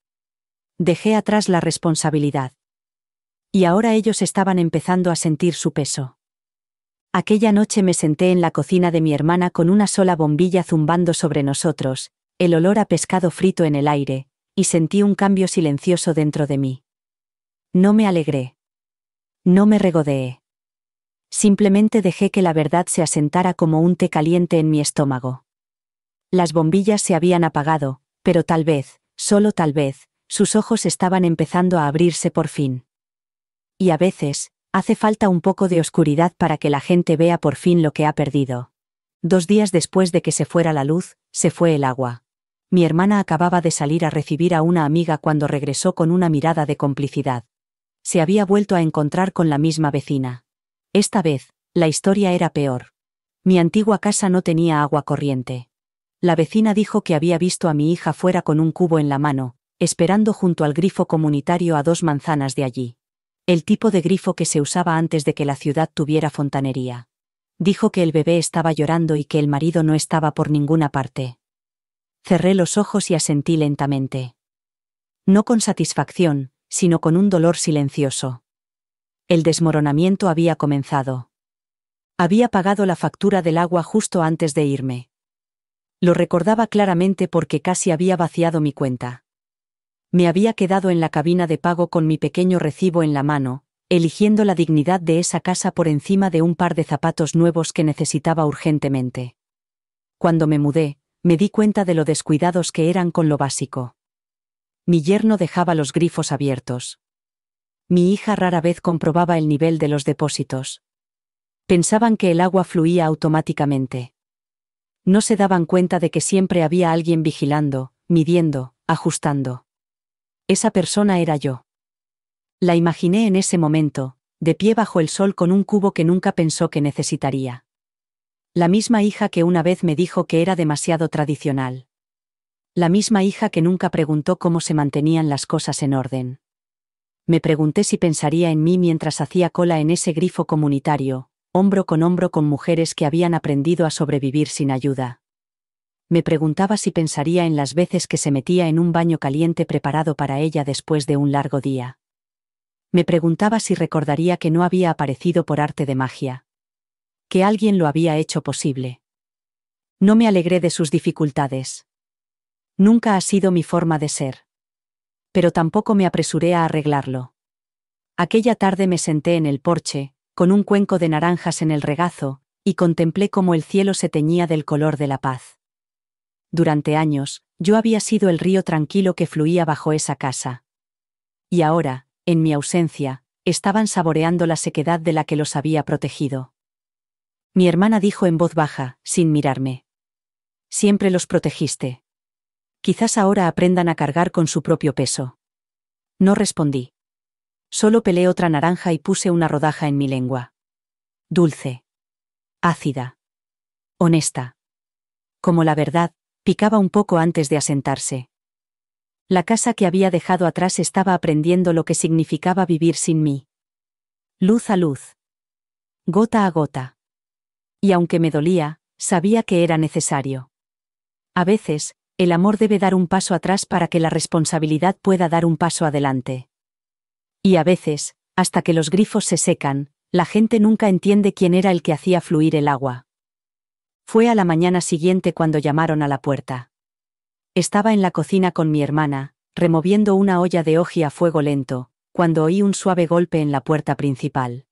Dejé atrás la responsabilidad. Y ahora ellos estaban empezando a sentir su peso. Aquella noche me senté en la cocina de mi hermana con una sola bombilla zumbando sobre nosotros, el olor a pescado frito en el aire, y sentí un cambio silencioso dentro de mí. No me alegré. No me regodeé. Simplemente dejé que la verdad se asentara como un té caliente en mi estómago. Las bombillas se habían apagado, pero tal vez, solo tal vez, sus ojos estaban empezando a abrirse por fin. Y a veces, hace falta un poco de oscuridad para que la gente vea por fin lo que ha perdido. 2 días después de que se fuera la luz, se fue el agua. Mi hermana acababa de salir a recibir a una amiga cuando regresó con una mirada de complicidad. Se había vuelto a encontrar con la misma vecina. Esta vez, la historia era peor. Mi antigua casa no tenía agua corriente. La vecina dijo que había visto a mi hija fuera con un cubo en la mano, esperando junto al grifo comunitario a 2 manzanas de allí. El tipo de grifo que se usaba antes de que la ciudad tuviera fontanería. Dijo que el bebé estaba llorando y que el marido no estaba por ninguna parte. Cerré los ojos y asentí lentamente. No con satisfacción, sino con un dolor silencioso. El desmoronamiento había comenzado. Había pagado la factura del agua justo antes de irme. Lo recordaba claramente porque casi había vaciado mi cuenta. Me había quedado en la cabina de pago con mi pequeño recibo en la mano, eligiendo la dignidad de esa casa por encima de un par de zapatos nuevos que necesitaba urgentemente. Cuando me mudé, me di cuenta de lo descuidados que eran con lo básico. Mi yerno dejaba los grifos abiertos. Mi hija rara vez comprobaba el nivel de los depósitos. Pensaban que el agua fluía automáticamente. No se daban cuenta de que siempre había alguien vigilando, midiendo, ajustando. Esa persona era yo. La imaginé en ese momento, de pie bajo el sol con un cubo que nunca pensó que necesitaría. La misma hija que una vez me dijo que era demasiado tradicional. La misma hija que nunca preguntó cómo se mantenían las cosas en orden. Me pregunté si pensaría en mí mientras hacía cola en ese grifo comunitario, hombro con hombro con mujeres que habían aprendido a sobrevivir sin ayuda. Me preguntaba si pensaría en las veces que se metía en un baño caliente preparado para ella después de un largo día. Me preguntaba si recordaría que no había aparecido por arte de magia. Que alguien lo había hecho posible. No me alegré de sus dificultades. Nunca ha sido mi forma de ser. Pero tampoco me apresuré a arreglarlo. Aquella tarde me senté en el porche, con un cuenco de naranjas en el regazo, y contemplé cómo el cielo se teñía del color de la paz. Durante años, yo había sido el río tranquilo que fluía bajo esa casa. Y ahora, en mi ausencia, estaban saboreando la sequedad de la que los había protegido. Mi hermana dijo en voz baja, sin mirarme. Siempre los protegiste. Quizás ahora aprendan a cargar con su propio peso. No respondí. Solo pelé otra naranja y puse una rodaja en mi lengua. Dulce. Ácida. Honesta. Como la verdad, picaba un poco antes de asentarse. La casa que había dejado atrás estaba aprendiendo lo que significaba vivir sin mí. Luz a luz. Gota a gota. Y aunque me dolía, sabía que era necesario. A veces, el amor debe dar un paso atrás para que la responsabilidad pueda dar un paso adelante. Y a veces, hasta que los grifos se secan, la gente nunca entiende quién era el que hacía fluir el agua. Fue a la mañana siguiente cuando llamaron a la puerta. Estaba en la cocina con mi hermana, removiendo una olla de hoji a fuego lento, cuando oí un suave golpe en la puerta principal.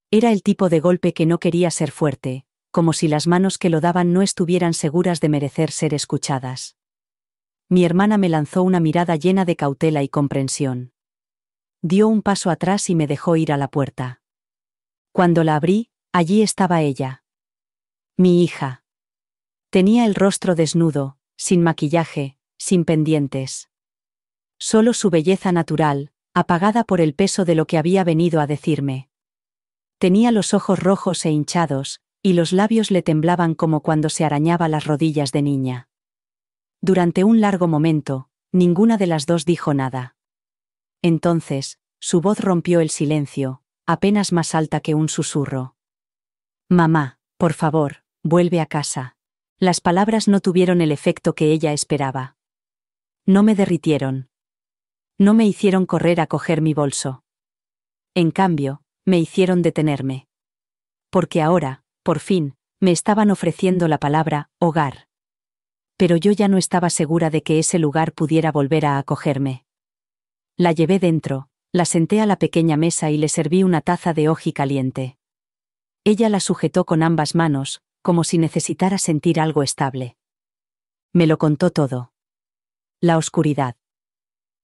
Era el tipo de golpe que no quería ser fuerte, como si las manos que lo daban no estuvieran seguras de merecer ser escuchadas. Mi hermana me lanzó una mirada llena de cautela y comprensión. Dio un paso atrás y me dejó ir a la puerta. Cuando la abrí, allí estaba ella. Mi hija. Tenía el rostro desnudo, sin maquillaje, sin pendientes. Solo su belleza natural, apagada por el peso de lo que había venido a decirme. Tenía los ojos rojos e hinchados, y los labios le temblaban como cuando se arañaba las rodillas de niña. Durante un largo momento, ninguna de las dos dijo nada. Entonces, su voz rompió el silencio, apenas más alta que un susurro. Mamá, por favor, vuelve a casa. Las palabras no tuvieron el efecto que ella esperaba. No me derritieron. No me hicieron correr a coger mi bolso. En cambio, me hicieron detenerme. Porque ahora, por fin, me estaban ofreciendo la palabra hogar. Pero yo ya no estaba segura de que ese lugar pudiera volver a acogerme. La llevé dentro, la senté a la pequeña mesa y le serví una taza de hoji caliente. Ella la sujetó con ambas manos, como si necesitara sentir algo estable. Me lo contó todo. La oscuridad.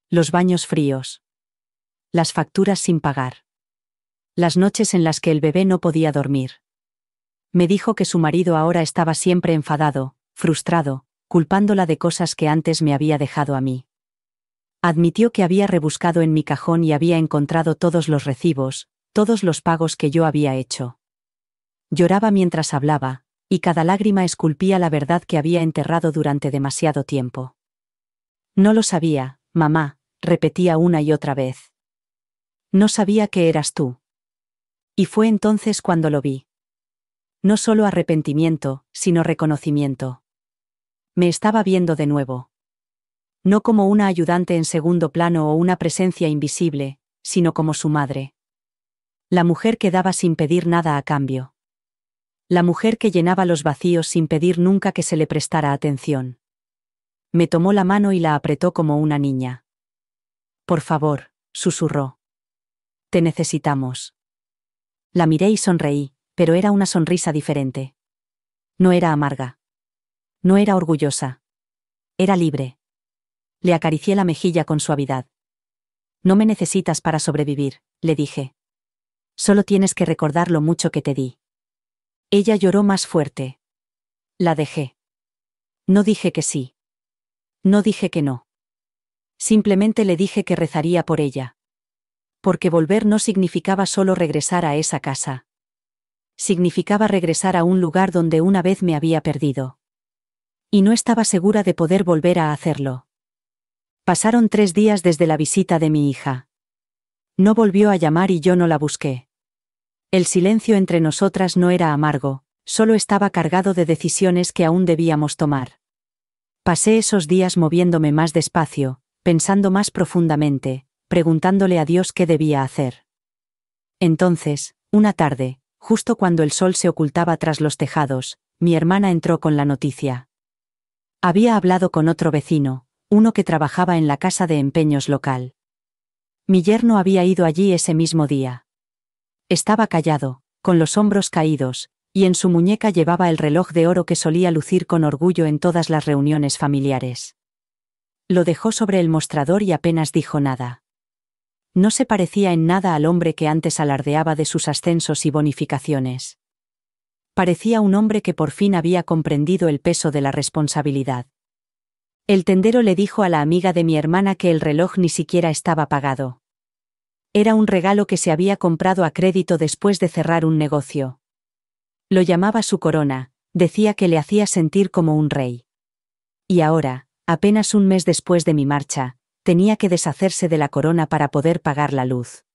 Los baños fríos. Las facturas sin pagar. Las noches en las que el bebé no podía dormir. Me dijo que su marido ahora estaba siempre enfadado, frustrado, culpándola de cosas que antes me había dejado a mí. Admitió que había rebuscado en mi cajón y había encontrado todos los recibos, todos los pagos que yo había hecho. Lloraba mientras hablaba, y cada lágrima esculpía la verdad que había enterrado durante demasiado tiempo. No lo sabía, mamá, repetía una y otra vez. No sabía que eras tú. Y fue entonces cuando lo vi. No solo arrepentimiento, sino reconocimiento. Me estaba viendo de nuevo. No como una ayudante en segundo plano o una presencia invisible, sino como su madre. La mujer que daba sin pedir nada a cambio. La mujer que llenaba los vacíos sin pedir nunca que se le prestara atención. Me tomó la mano y la apretó como una niña. Por favor, susurró. Te necesitamos. La miré y sonreí, pero era una sonrisa diferente. No era amarga. No era orgullosa. Era libre. Le acaricié la mejilla con suavidad. No me necesitas para sobrevivir, le dije. Solo tienes que recordar lo mucho que te di. Ella lloró más fuerte. La dejé. No dije que sí. No dije que no. Simplemente le dije que rezaría por ella. Porque volver no significaba solo regresar a esa casa. Significaba regresar a un lugar donde una vez me había perdido. Y no estaba segura de poder volver a hacerlo. Pasaron 3 días desde la visita de mi hija. No volvió a llamar y yo no la busqué. El silencio entre nosotras no era amargo, solo estaba cargado de decisiones que aún debíamos tomar. Pasé esos días moviéndome más despacio, pensando más profundamente, preguntándole a Dios qué debía hacer. Entonces, una tarde, justo cuando el sol se ocultaba tras los tejados, mi hermana entró con la noticia. Había hablado con otro vecino, uno que trabajaba en la casa de empeños local. Mi yerno había ido allí ese mismo día. Estaba callado, con los hombros caídos, y en su muñeca llevaba el reloj de oro que solía lucir con orgullo en todas las reuniones familiares. Lo dejó sobre el mostrador y apenas dijo nada. No se parecía en nada al hombre que antes alardeaba de sus ascensos y bonificaciones. Parecía un hombre que por fin había comprendido el peso de la responsabilidad. El tendero le dijo a la amiga de mi hermana que el reloj ni siquiera estaba pagado. Era un regalo que se había comprado a crédito después de cerrar un negocio. Lo llamaba su corona, decía que le hacía sentir como un rey. Y ahora, apenas un mes después de mi marcha, tenía que deshacerse de la corona para poder pagar la luz.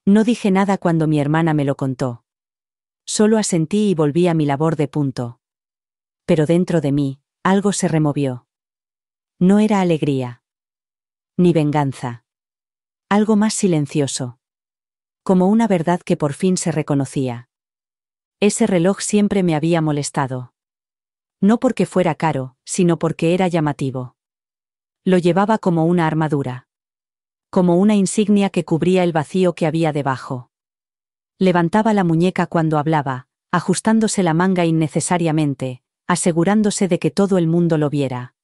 No dije nada cuando mi hermana me lo contó. Solo asentí y volví a mi labor de punto. Pero dentro de mí, algo se removió. No era alegría. Ni venganza. Algo más silencioso. Como una verdad que por fin se reconocía. Ese reloj siempre me había molestado. No porque fuera caro, sino porque era llamativo. Lo llevaba como una armadura. Como una insignia que cubría el vacío que había debajo. Levantaba la muñeca cuando hablaba, ajustándose la manga innecesariamente, asegurándose de que todo el mundo lo viera.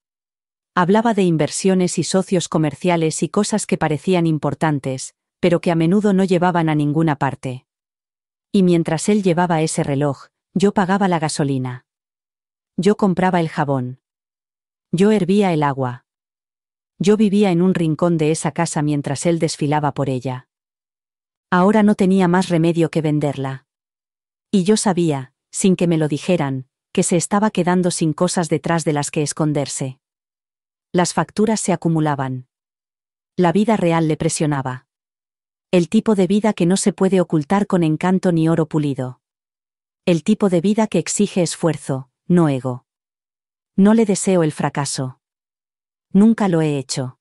Hablaba de inversiones y socios comerciales y cosas que parecían importantes, pero que a menudo no llevaban a ninguna parte. Y mientras él llevaba ese reloj, yo pagaba la gasolina. Yo compraba el jabón. Yo hervía el agua. Yo vivía en un rincón de esa casa mientras él desfilaba por ella. Ahora no tenía más remedio que venderla. Y yo sabía, sin que me lo dijeran, que se estaba quedando sin cosas detrás de las que esconderse. Las facturas se acumulaban. La vida real le presionaba. El tipo de vida que no se puede ocultar con encanto ni oro pulido. El tipo de vida que exige esfuerzo, no ego. No le deseo el fracaso. Nunca lo he hecho.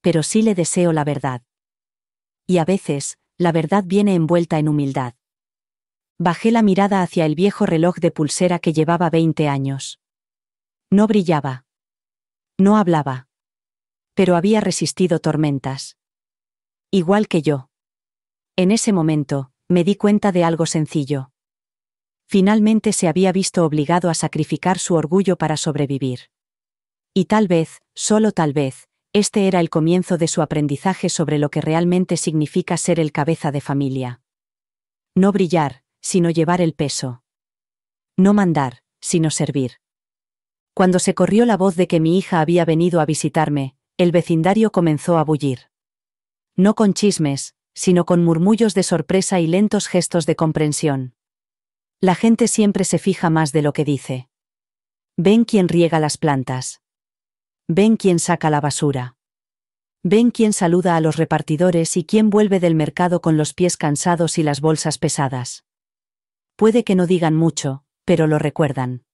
Pero sí le deseo la verdad. Y a veces, la verdad viene envuelta en humildad. Bajé la mirada hacia el viejo reloj de pulsera que llevaba 20 años. No brillaba. No hablaba. Pero había resistido tormentas. Igual que yo. En ese momento, me di cuenta de algo sencillo. Finalmente se había visto obligado a sacrificar su orgullo para sobrevivir. Y tal vez, solo tal vez, este era el comienzo de su aprendizaje sobre lo que realmente significa ser el cabeza de familia. No brillar, sino llevar el peso. No mandar, sino servir. Cuando se corrió la voz de que mi hija había venido a visitarme, el vecindario comenzó a bullir. No con chismes, sino con murmullos de sorpresa y lentos gestos de comprensión. La gente siempre se fija más de lo que dice. Ven quién riega las plantas. Ven quién saca la basura. Ven quién saluda a los repartidores y quién vuelve del mercado con los pies cansados y las bolsas pesadas. Puede que no digan mucho, pero lo recuerdan.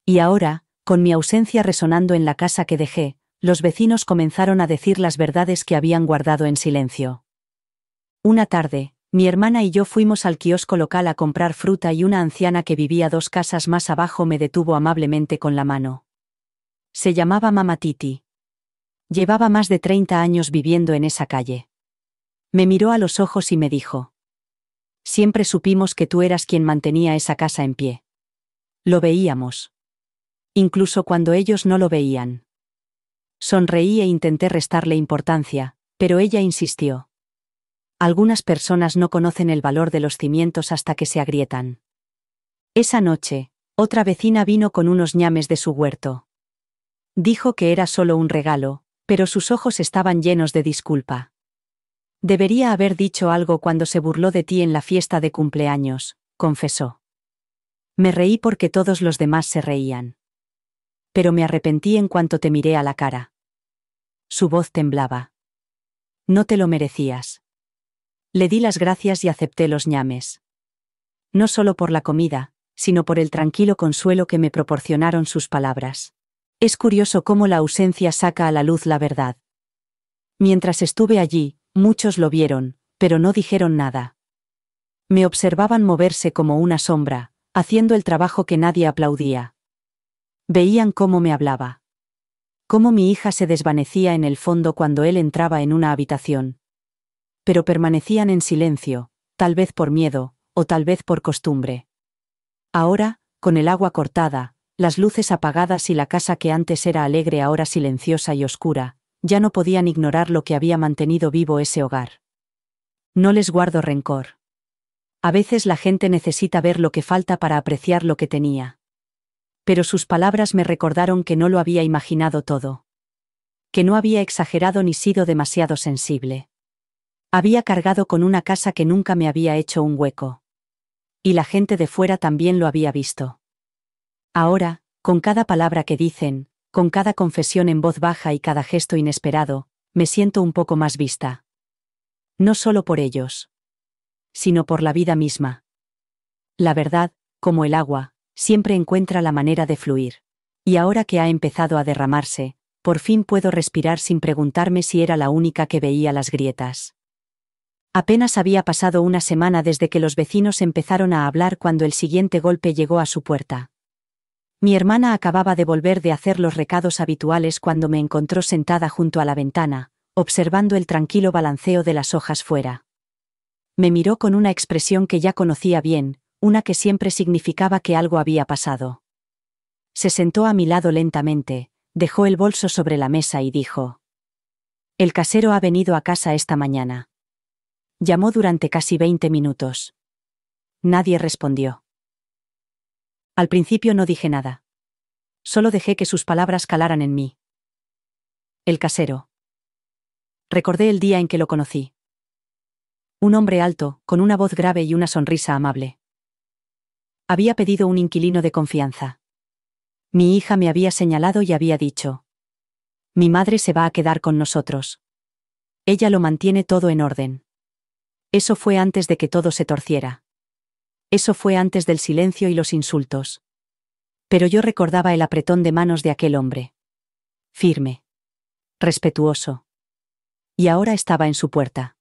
Y ahora, con mi ausencia resonando en la casa que dejé, los vecinos comenzaron a decir las verdades que habían guardado en silencio. Una tarde, mi hermana y yo fuimos al kiosco local a comprar fruta y una anciana que vivía 2 casas más abajo me detuvo amablemente con la mano. Se llamaba Mama Titi. Llevaba más de 30 años viviendo en esa calle. Me miró a los ojos y me dijo: siempre supimos que tú eras quien mantenía esa casa en pie. Lo veíamos. Incluso cuando ellos no lo veían. Sonreí e intenté restarle importancia, pero ella insistió. Algunas personas no conocen el valor de los cimientos hasta que se agrietan. Esa noche, otra vecina vino con unos ñames de su huerto. Dijo que era solo un regalo, pero sus ojos estaban llenos de disculpa. Debería haber dicho algo cuando se burló de ti en la fiesta de cumpleaños, confesó. Me reí porque todos los demás se reían. Pero me arrepentí en cuanto te miré a la cara. Su voz temblaba. No te lo merecías. Le di las gracias y acepté los ñames. No solo por la comida, sino por el tranquilo consuelo que me proporcionaron sus palabras. Es curioso cómo la ausencia saca a la luz la verdad. Mientras estuve allí, muchos lo vieron, pero no dijeron nada. Me observaban moverse como una sombra, haciendo el trabajo que nadie aplaudía. Veían cómo me hablaba. Cómo mi hija se desvanecía en el fondo cuando él entraba en una habitación. Pero permanecían en silencio, tal vez por miedo, o tal vez por costumbre. Ahora, con el agua cortada, las luces apagadas y la casa que antes era alegre ahora silenciosa y oscura, ya no podían ignorar lo que había mantenido vivo ese hogar. No les guardo rencor. A veces la gente necesita ver lo que falta para apreciar lo que tenía. Pero sus palabras me recordaron que no lo había imaginado todo. Que no había exagerado ni sido demasiado sensible. Había cargado con una casa que nunca me había hecho un hueco. Y la gente de fuera también lo había visto. Ahora, con cada palabra que dicen, con cada confesión en voz baja y cada gesto inesperado, me siento un poco más vista. No solo por ellos, sino por la vida misma. La verdad, como el agua, siempre encuentra la manera de fluir. Y ahora que ha empezado a derramarse, por fin puedo respirar sin preguntarme si era la única que veía las grietas. Apenas había pasado una semana desde que los vecinos empezaron a hablar cuando el siguiente golpe llegó a su puerta. Mi hermana acababa de volver de hacer los recados habituales cuando me encontró sentada junto a la ventana, observando el tranquilo balanceo de las hojas fuera. Me miró con una expresión que ya conocía bien, una que siempre significaba que algo había pasado. Se sentó a mi lado lentamente, dejó el bolso sobre la mesa y dijo: el casero ha venido a casa esta mañana. Llamó durante casi 20 minutos. Nadie respondió. Al principio no dije nada. Solo dejé que sus palabras calaran en mí. El casero. Recordé el día en que lo conocí. Un hombre alto, con una voz grave y una sonrisa amable. Había pedido un inquilino de confianza. Mi hija me había señalado y había dicho: mi madre se va a quedar con nosotros. Ella lo mantiene todo en orden. Eso fue antes de que todo se torciera. Eso fue antes del silencio y los insultos. Pero yo recordaba el apretón de manos de aquel hombre. Firme. Respetuoso. Y ahora estaba en su puerta.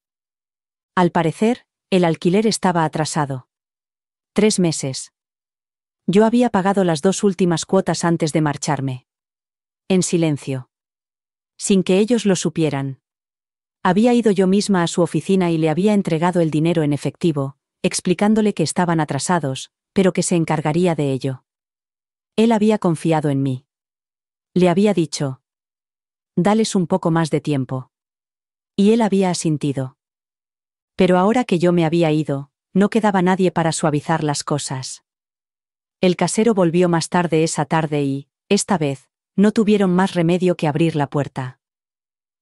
Al parecer, el alquiler estaba atrasado. 3 meses. Yo había pagado las 2 últimas cuotas antes de marcharme. En silencio. Sin que ellos lo supieran. Había ido yo misma a su oficina y le había entregado el dinero en efectivo, explicándole que estaban atrasados, pero que se encargaría de ello. Él había confiado en mí. Le había dicho: dales un poco más de tiempo. Y él había asintido. Pero ahora que yo me había ido, no quedaba nadie para suavizar las cosas. El casero volvió más tarde esa tarde y, esta vez, no tuvieron más remedio que abrir la puerta.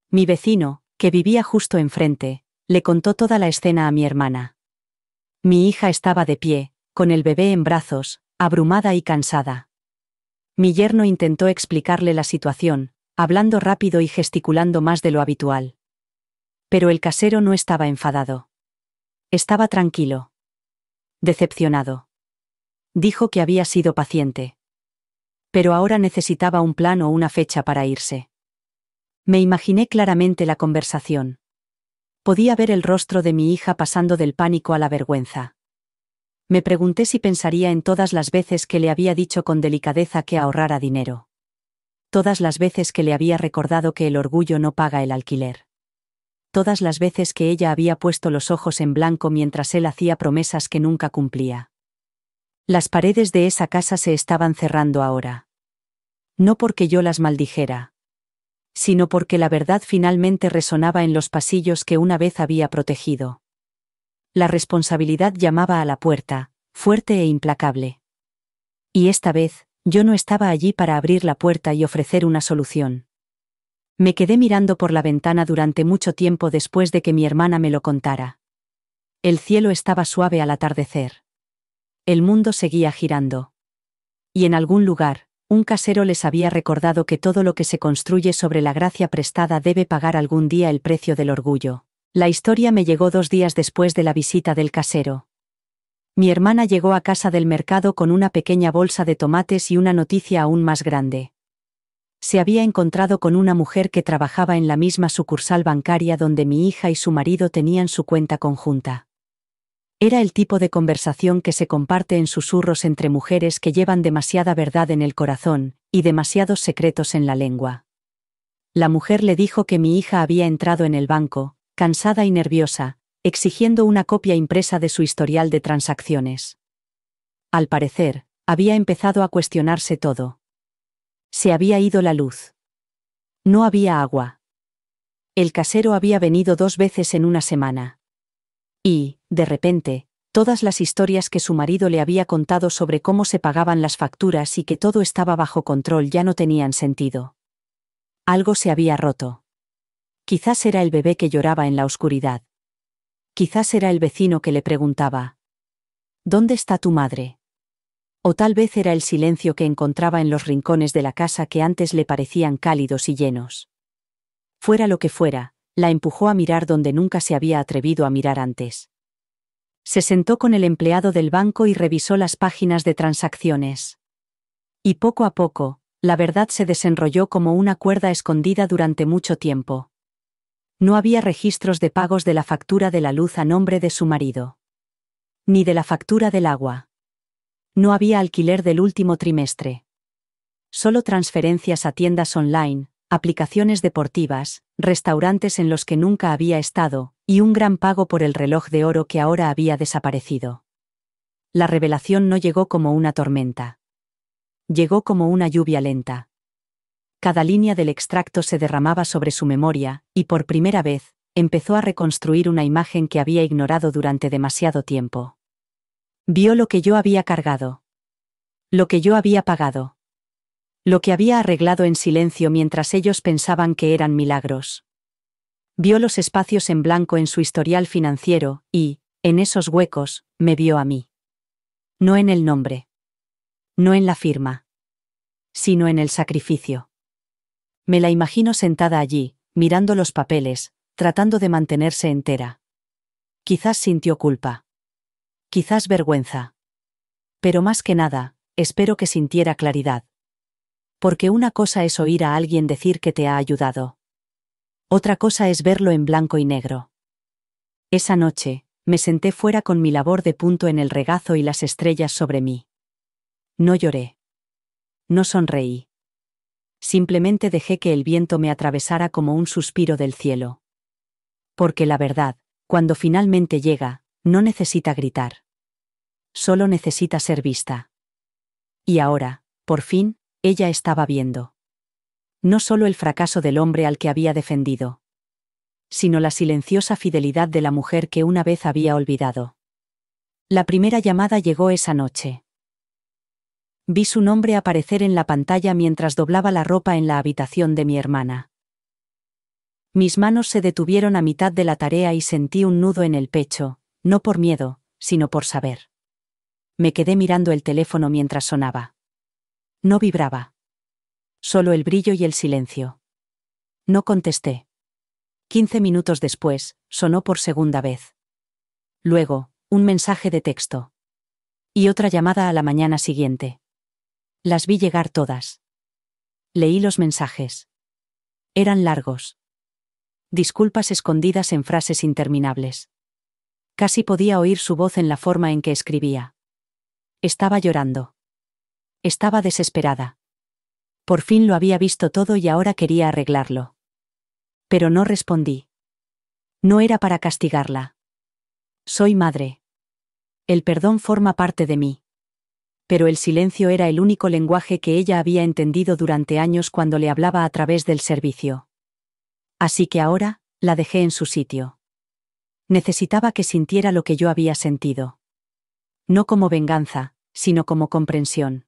Mi vecino, que vivía justo enfrente, le contó toda la escena a mi hermana. Mi hija estaba de pie, con el bebé en brazos, abrumada y cansada. Mi yerno intentó explicarle la situación, hablando rápido y gesticulando más de lo habitual. Pero el casero no estaba enfadado. Estaba tranquilo. Decepcionado. Dijo que había sido paciente. Pero ahora necesitaba un plan o una fecha para irse. Me imaginé claramente la conversación. Podía ver el rostro de mi hija pasando del pánico a la vergüenza. Me pregunté si pensaría en todas las veces que le había dicho con delicadeza que ahorrara dinero. Todas las veces que le había recordado que el orgullo no paga el alquiler. Todas las veces que ella había puesto los ojos en blanco mientras él hacía promesas que nunca cumplía. Las paredes de esa casa se estaban cerrando ahora. No porque yo las maldijera, sino porque la verdad finalmente resonaba en los pasillos que una vez había protegido. La responsabilidad llamaba a la puerta, fuerte e implacable. Y esta vez, yo no estaba allí para abrir la puerta y ofrecer una solución. Me quedé mirando por la ventana durante mucho tiempo después de que mi hermana me lo contara. El cielo estaba suave al atardecer. El mundo seguía girando. Y en algún lugar, un casero les había recordado que todo lo que se construye sobre la gracia prestada debe pagar algún día el precio del orgullo. La historia me llegó 2 días después de la visita del casero. Mi hermana llegó a casa del mercado con una pequeña bolsa de tomates y una noticia aún más grande. Se había encontrado con una mujer que trabajaba en la misma sucursal bancaria donde mi hija y su marido tenían su cuenta conjunta. Era el tipo de conversación que se comparte en susurros entre mujeres que llevan demasiada verdad en el corazón, y demasiados secretos en la lengua. La mujer le dijo que mi hija había entrado en el banco, cansada y nerviosa, exigiendo una copia impresa de su historial de transacciones. Al parecer, había empezado a cuestionarse todo. Se había ido la luz. No había agua. El casero había venido 2 veces en una semana. Y, de repente, todas las historias que su marido le había contado sobre cómo se pagaban las facturas y que todo estaba bajo control ya no tenían sentido. Algo se había roto. Quizás era el bebé que lloraba en la oscuridad. Quizás era el vecino que le preguntaba: ¿dónde está tu madre? O tal vez era el silencio que encontraba en los rincones de la casa que antes le parecían cálidos y llenos. Fuera lo que fuera, la empujó a mirar donde nunca se había atrevido a mirar antes. Se sentó con el empleado del banco y revisó las páginas de transacciones. Y poco a poco, la verdad se desenrolló como una cuerda escondida durante mucho tiempo. No había registros de pagos de la factura de la luz a nombre de su marido. Ni de la factura del agua. No había alquiler del último trimestre. Solo transferencias a tiendas online, aplicaciones deportivas, restaurantes en los que nunca había estado, y un gran pago por el reloj de oro que ahora había desaparecido. La revelación no llegó como una tormenta. Llegó como una lluvia lenta. Cada línea del extracto se derramaba sobre su memoria, y por primera vez, empezó a reconstruir una imagen que había ignorado durante demasiado tiempo. Vio lo que yo había cargado. Lo que yo había pagado. Lo que había arreglado en silencio mientras ellos pensaban que eran milagros. Vio los espacios en blanco en su historial financiero, y, en esos huecos, me vio a mí. No en el nombre. No en la firma. Sino en el sacrificio. Me la imagino sentada allí, mirando los papeles, tratando de mantenerse entera. Quizás sintió culpa. Quizás vergüenza. Pero más que nada, espero que sintiera claridad. Porque una cosa es oír a alguien decir que te ha ayudado. Otra cosa es verlo en blanco y negro. Esa noche, me senté fuera con mi labor de punto en el regazo y las estrellas sobre mí. No lloré. No sonreí. Simplemente dejé que el viento me atravesara como un suspiro del cielo. Porque la verdad, cuando finalmente llega, no necesita gritar. Solo necesita ser vista. Y ahora, por fin, ella estaba viendo. No solo el fracaso del hombre al que había defendido, sino la silenciosa fidelidad de la mujer que una vez había olvidado. La primera llamada llegó esa noche. Vi su nombre aparecer en la pantalla mientras doblaba la ropa en la habitación de mi hermana. Mis manos se detuvieron a mitad de la tarea y sentí un nudo en el pecho, no por miedo, sino por saber. Me quedé mirando el teléfono mientras sonaba. No vibraba. Solo el brillo y el silencio. No contesté. 15 minutos después, sonó por segunda vez. Luego, un mensaje de texto. Y otra llamada a la mañana siguiente. Las vi llegar todas. Leí los mensajes. Eran largos. Disculpas escondidas en frases interminables. Casi podía oír su voz en la forma en que escribía. Estaba llorando. Estaba desesperada. Por fin lo había visto todo y ahora quería arreglarlo. Pero no respondí. No era para castigarla. Soy madre. El perdón forma parte de mí. Pero el silencio era el único lenguaje que ella había entendido durante años cuando le hablaba a través del servicio. Así que ahora, la dejé en su sitio. Necesitaba que sintiera lo que yo había sentido. No como venganza, sino como comprensión.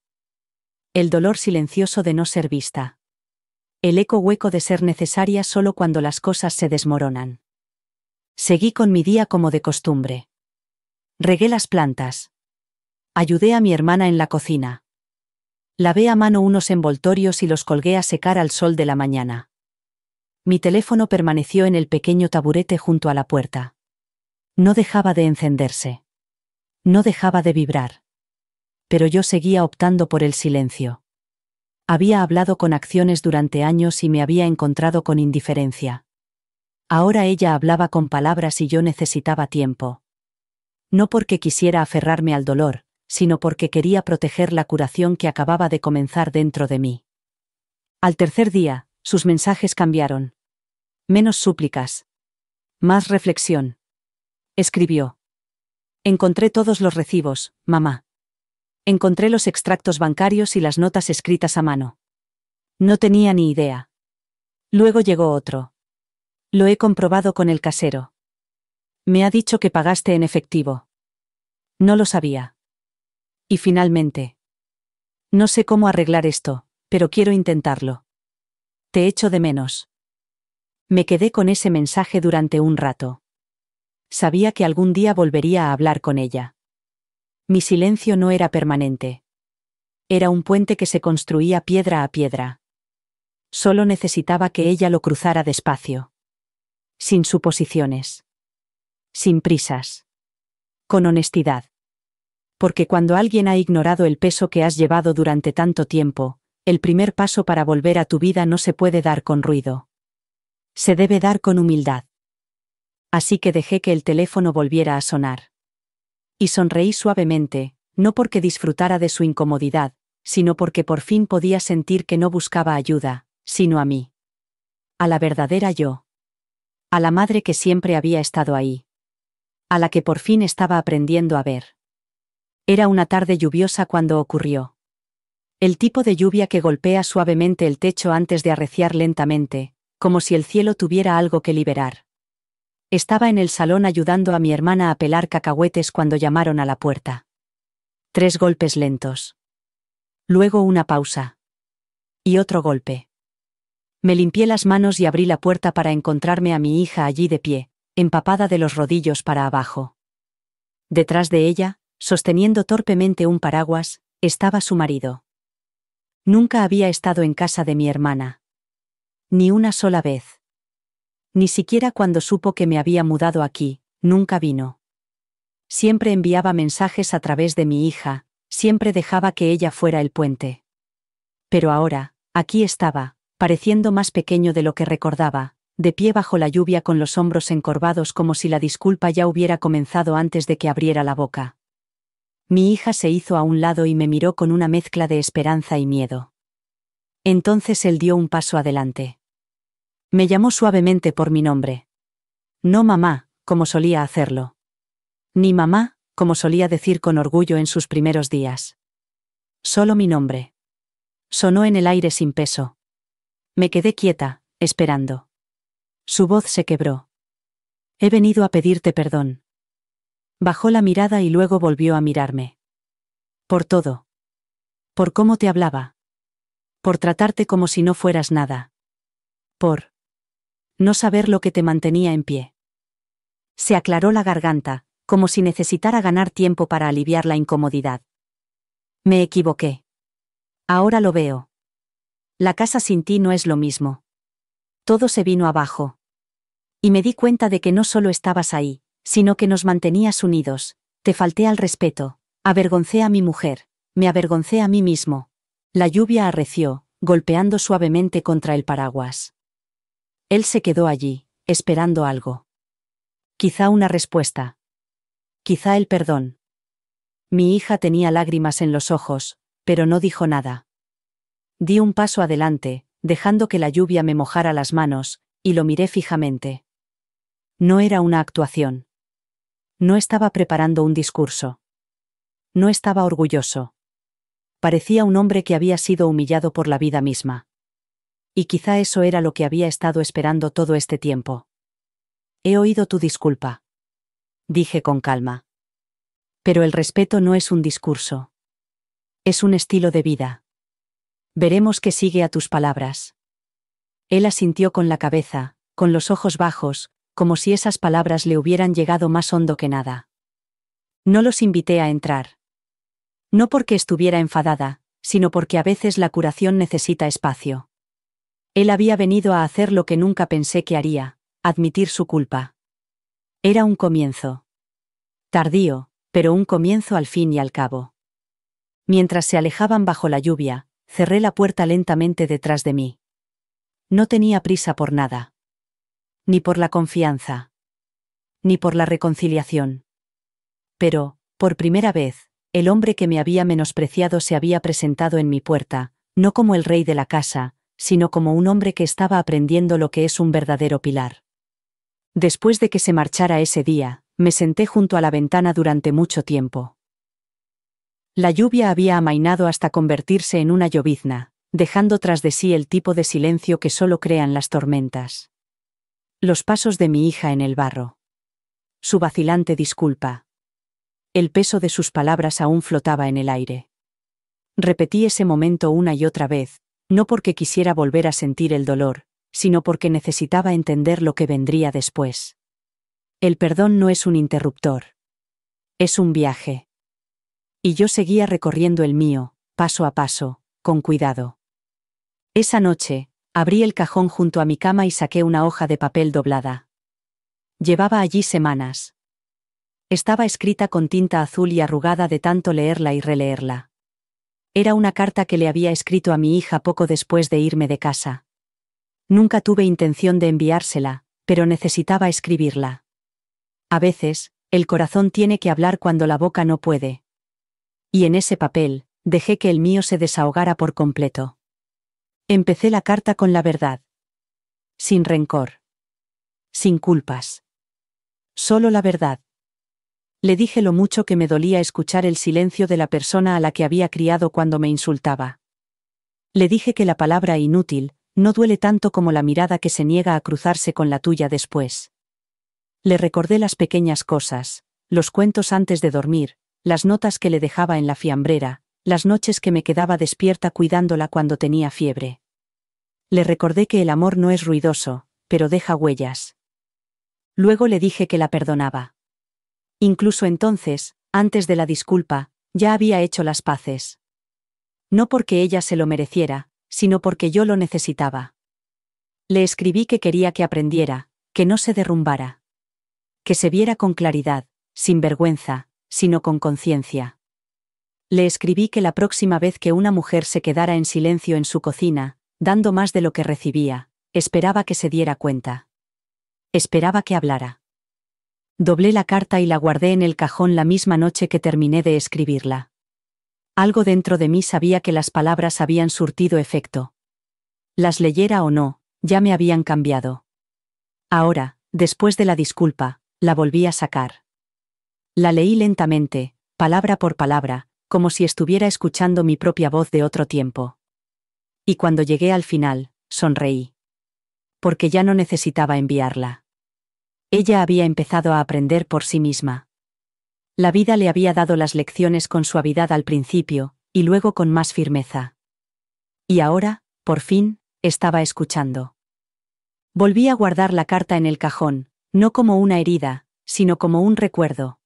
El dolor silencioso de no ser vista. El eco hueco de ser necesaria solo cuando las cosas se desmoronan. Seguí con mi día como de costumbre. Regué las plantas. Ayudé a mi hermana en la cocina. Lavé a mano unos envoltorios y los colgué a secar al sol de la mañana. Mi teléfono permaneció en el pequeño taburete junto a la puerta. No dejaba de encenderse. No dejaba de vibrar. Pero yo seguía optando por el silencio. Había hablado con acciones durante años y me había encontrado con indiferencia. Ahora ella hablaba con palabras y yo necesitaba tiempo. No porque quisiera aferrarme al dolor, sino porque quería proteger la curación que acababa de comenzar dentro de mí. Al tercer día, sus mensajes cambiaron. Menos súplicas. Más reflexión. Escribió. Encontré todos los recibos, mamá. Encontré los extractos bancarios y las notas escritas a mano. No tenía ni idea. Luego llegó otro. Lo he comprobado con el casero. Me ha dicho que pagaste en efectivo. No lo sabía. Y finalmente. No sé cómo arreglar esto, pero quiero intentarlo. Te echo de menos. Me quedé con ese mensaje durante un rato. Sabía que algún día volvería a hablar con ella. Mi silencio no era permanente. Era un puente que se construía piedra a piedra. Solo necesitaba que ella lo cruzara despacio. Sin suposiciones. Sin prisas. Con honestidad. Porque cuando alguien ha ignorado el peso que has llevado durante tanto tiempo, el primer paso para volver a tu vida no se puede dar con ruido. Se debe dar con humildad. Así que dejé que el teléfono volviera a sonar. Y sonreí suavemente, no porque disfrutara de su incomodidad, sino porque por fin podía sentir que no buscaba ayuda, sino a mí. A la verdadera yo. A la madre que siempre había estado ahí. A la que por fin estaba aprendiendo a ver. Era una tarde lluviosa cuando ocurrió. El tipo de lluvia que golpea suavemente el techo antes de arreciar lentamente, como si el cielo tuviera algo que liberar. Estaba en el salón ayudando a mi hermana a pelar cacahuetes cuando llamaron a la puerta. 3 golpes lentos. Luego una pausa. Y otro golpe. Me limpié las manos y abrí la puerta para encontrarme a mi hija allí de pie, empapada de los rodillos para abajo. Detrás de ella, sosteniendo torpemente un paraguas, estaba su marido. Nunca había estado en casa de mi hermana. Ni una sola vez. Ni siquiera cuando supo que me había mudado aquí, nunca vino. Siempre enviaba mensajes a través de mi hija, siempre dejaba que ella fuera el puente. Pero ahora, aquí estaba, pareciendo más pequeño de lo que recordaba, de pie bajo la lluvia con los hombros encorvados como si la disculpa ya hubiera comenzado antes de que abriera la boca. Mi hija se hizo a un lado y me miró con una mezcla de esperanza y miedo. Entonces él dio un paso adelante. Me llamó suavemente por mi nombre. No mamá, como solía hacerlo. Ni mamá, como solía decir con orgullo en sus primeros días. Solo mi nombre. Sonó en el aire sin peso. Me quedé quieta, esperando. Su voz se quebró. He venido a pedirte perdón. Bajó la mirada y luego volvió a mirarme. Por todo. Por cómo te hablaba. Por tratarte como si no fueras nada. Por no saber lo que te mantenía en pie. Se aclaró la garganta, como si necesitara ganar tiempo para aliviar la incomodidad. Me equivoqué. Ahora lo veo. La casa sin ti no es lo mismo. Todo se vino abajo. Y me di cuenta de que no solo estabas ahí, sino que nos mantenías unidos. Te falté al respeto, avergoncé a mi mujer, me avergoncé a mí mismo. La lluvia arreció, golpeando suavemente contra el paraguas. Él se quedó allí, esperando algo. Quizá una respuesta. Quizá el perdón. Mi hija tenía lágrimas en los ojos, pero no dijo nada. Di un paso adelante, dejando que la lluvia me mojara las manos, y lo miré fijamente. No era una actuación. No estaba preparando un discurso. No estaba orgulloso. Parecía un hombre que había sido humillado por la vida misma. Y quizá eso era lo que había estado esperando todo este tiempo. He oído tu disculpa. Dije con calma. Pero el respeto no es un discurso. Es un estilo de vida. Veremos qué sigue a tus palabras. Él asintió con la cabeza, con los ojos bajos, como si esas palabras le hubieran llegado más hondo que nada. No los invité a entrar. No porque estuviera enfadada, sino porque a veces la curación necesita espacio. Él había venido a hacer lo que nunca pensé que haría, admitir su culpa. Era un comienzo. Tardío, pero un comienzo al fin y al cabo. Mientras se alejaban bajo la lluvia, cerré la puerta lentamente detrás de mí. No tenía prisa por nada. Ni por la confianza. Ni por la reconciliación. Pero, por primera vez, el hombre que me había menospreciado se había presentado en mi puerta, no como el rey de la casa, sino como un hombre que estaba aprendiendo lo que es un verdadero pilar. Después de que se marchara ese día, me senté junto a la ventana durante mucho tiempo. La lluvia había amainado hasta convertirse en una llovizna, dejando tras de sí el tipo de silencio que solo crean las tormentas. Los pasos de mi hija en el barro. Su vacilante disculpa. El peso de sus palabras aún flotaba en el aire. Repetí ese momento una y otra vez, no porque quisiera volver a sentir el dolor, sino porque necesitaba entender lo que vendría después. El perdón no es un interruptor. Es un viaje. Y yo seguía recorriendo el mío, paso a paso, con cuidado. Esa noche, abrí el cajón junto a mi cama y saqué una hoja de papel doblada. Llevaba allí semanas. Estaba escrita con tinta azul y arrugada de tanto leerla y releerla. Era una carta que le había escrito a mi hija poco después de irme de casa. Nunca tuve intención de enviársela, pero necesitaba escribirla. A veces, el corazón tiene que hablar cuando la boca no puede. Y en ese papel, dejé que el mío se desahogara por completo. Empecé la carta con la verdad. Sin rencor. Sin culpas. Solo la verdad. Le dije lo mucho que me dolía escuchar el silencio de la persona a la que había criado cuando me insultaba. Le dije que la palabra inútil no duele tanto como la mirada que se niega a cruzarse con la tuya después. Le recordé las pequeñas cosas, los cuentos antes de dormir, las notas que le dejaba en la fiambrera, las noches que me quedaba despierta cuidándola cuando tenía fiebre. Le recordé que el amor no es ruidoso, pero deja huellas. Luego le dije que la perdonaba. Incluso entonces, antes de la disculpa, ya había hecho las paces. No porque ella se lo mereciera, sino porque yo lo necesitaba. Le escribí que quería que aprendiera, que no se derrumbara. Que se viera con claridad, sin vergüenza, sino con conciencia. Le escribí que la próxima vez que una mujer se quedara en silencio en su cocina, dando más de lo que recibía, esperaba que se diera cuenta. Esperaba que hablara. Doblé la carta y la guardé en el cajón la misma noche que terminé de escribirla. Algo dentro de mí sabía que las palabras habían surtido efecto. Las leyera o no, ya me habían cambiado. Ahora, después de la disculpa, la volví a sacar. La leí lentamente, palabra por palabra, como si estuviera escuchando mi propia voz de otro tiempo. Y cuando llegué al final, sonreí. Porque ya no necesitaba enviarla. Ella había empezado a aprender por sí misma. La vida le había dado las lecciones con suavidad al principio, y luego con más firmeza. Y ahora, por fin, estaba escuchando. Volví a guardar la carta en el cajón, no como una herida, sino como un recuerdo.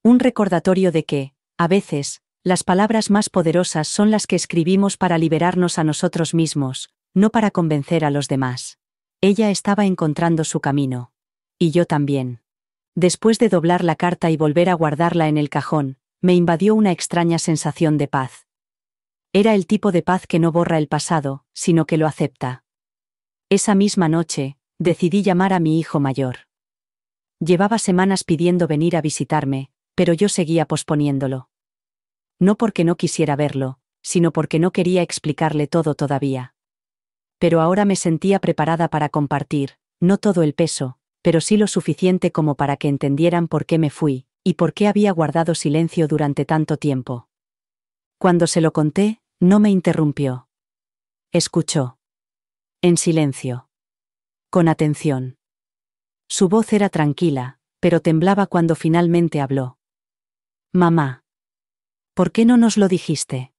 Un recordatorio de que, a veces, las palabras más poderosas son las que escribimos para liberarnos a nosotros mismos, no para convencer a los demás. Ella estaba encontrando su camino. Y yo también. Después de doblar la carta y volver a guardarla en el cajón, me invadió una extraña sensación de paz. Era el tipo de paz que no borra el pasado, sino que lo acepta. Esa misma noche, decidí llamar a mi hijo mayor. Llevaba semanas pidiendo venir a visitarme, pero yo seguía posponiéndolo. No porque no quisiera verlo, sino porque no quería explicarle todo todavía. Pero ahora me sentía preparada para compartir, no todo el peso, pero sí lo suficiente como para que entendieran por qué me fui, y por qué había guardado silencio durante tanto tiempo. Cuando se lo conté, no me interrumpió. Escuchó. En silencio. Con atención. Su voz era tranquila, pero temblaba cuando finalmente habló. Mamá. ¿Por qué no nos lo dijiste?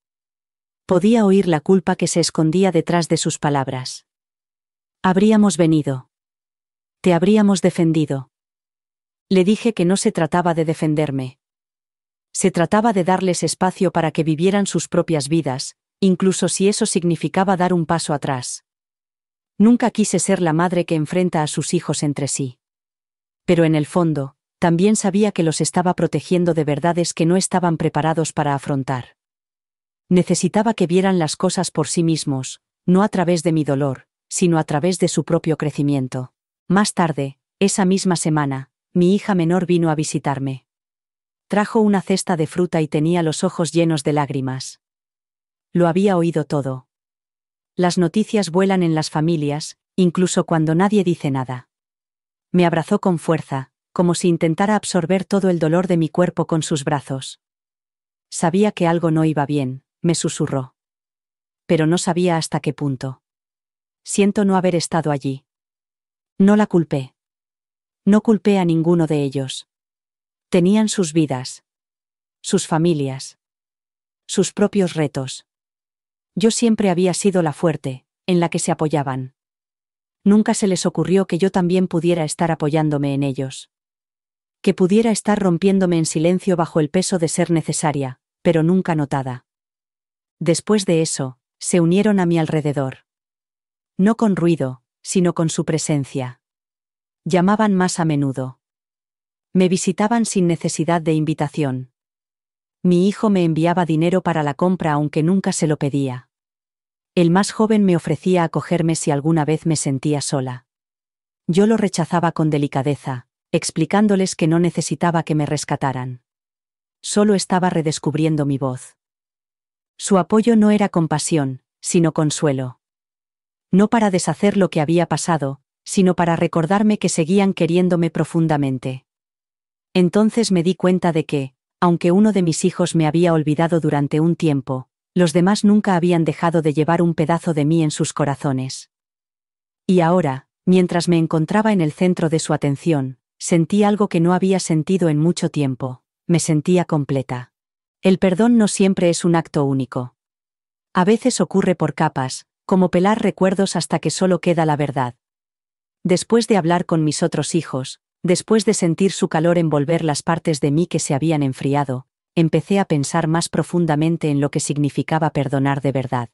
Podía oír la culpa que se escondía detrás de sus palabras. Habríamos venido. Te habríamos defendido. Le dije que no se trataba de defenderme. Se trataba de darles espacio para que vivieran sus propias vidas, incluso si eso significaba dar un paso atrás. Nunca quise ser la madre que enfrenta a sus hijos entre sí. Pero en el fondo, también sabía que los estaba protegiendo de verdades que no estaban preparados para afrontar. Necesitaba que vieran las cosas por sí mismos, no a través de mi dolor, sino a través de su propio crecimiento. Más tarde, esa misma semana, mi hija menor vino a visitarme. Trajo una cesta de fruta y tenía los ojos llenos de lágrimas. Lo había oído todo. Las noticias vuelan en las familias, incluso cuando nadie dice nada. Me abrazó con fuerza, como si intentara absorber todo el dolor de mi cuerpo con sus brazos. Sabía que algo no iba bien, me susurró. Pero no sabía hasta qué punto. Siento no haber estado allí. No la culpé. No culpé a ninguno de ellos. Tenían sus vidas. Sus familias. Sus propios retos. Yo siempre había sido la fuerte, en la que se apoyaban. Nunca se les ocurrió que yo también pudiera estar apoyándome en ellos. Que pudiera estar rompiéndome en silencio bajo el peso de ser necesaria, pero nunca notada. Después de eso, se unieron a mi alrededor. No con ruido, sino con su presencia. Llamaban más a menudo. Me visitaban sin necesidad de invitación. Mi hijo me enviaba dinero para la compra aunque nunca se lo pedía. El más joven me ofrecía acogerme si alguna vez me sentía sola. Yo lo rechazaba con delicadeza, explicándoles que no necesitaba que me rescataran. Solo estaba redescubriendo mi voz. Su apoyo no era compasión, sino consuelo. No para deshacer lo que había pasado, sino para recordarme que seguían queriéndome profundamente. Entonces me di cuenta de que, aunque uno de mis hijos me había olvidado durante un tiempo, los demás nunca habían dejado de llevar un pedazo de mí en sus corazones. Y ahora, mientras me encontraba en el centro de su atención, sentí algo que no había sentido en mucho tiempo, me sentía completa. El perdón no siempre es un acto único. A veces ocurre por capas, como pelar recuerdos hasta que solo queda la verdad. Después de hablar con mis otros hijos, después de sentir su calor envolver las partes de mí que se habían enfriado, empecé a pensar más profundamente en lo que significaba perdonar de verdad.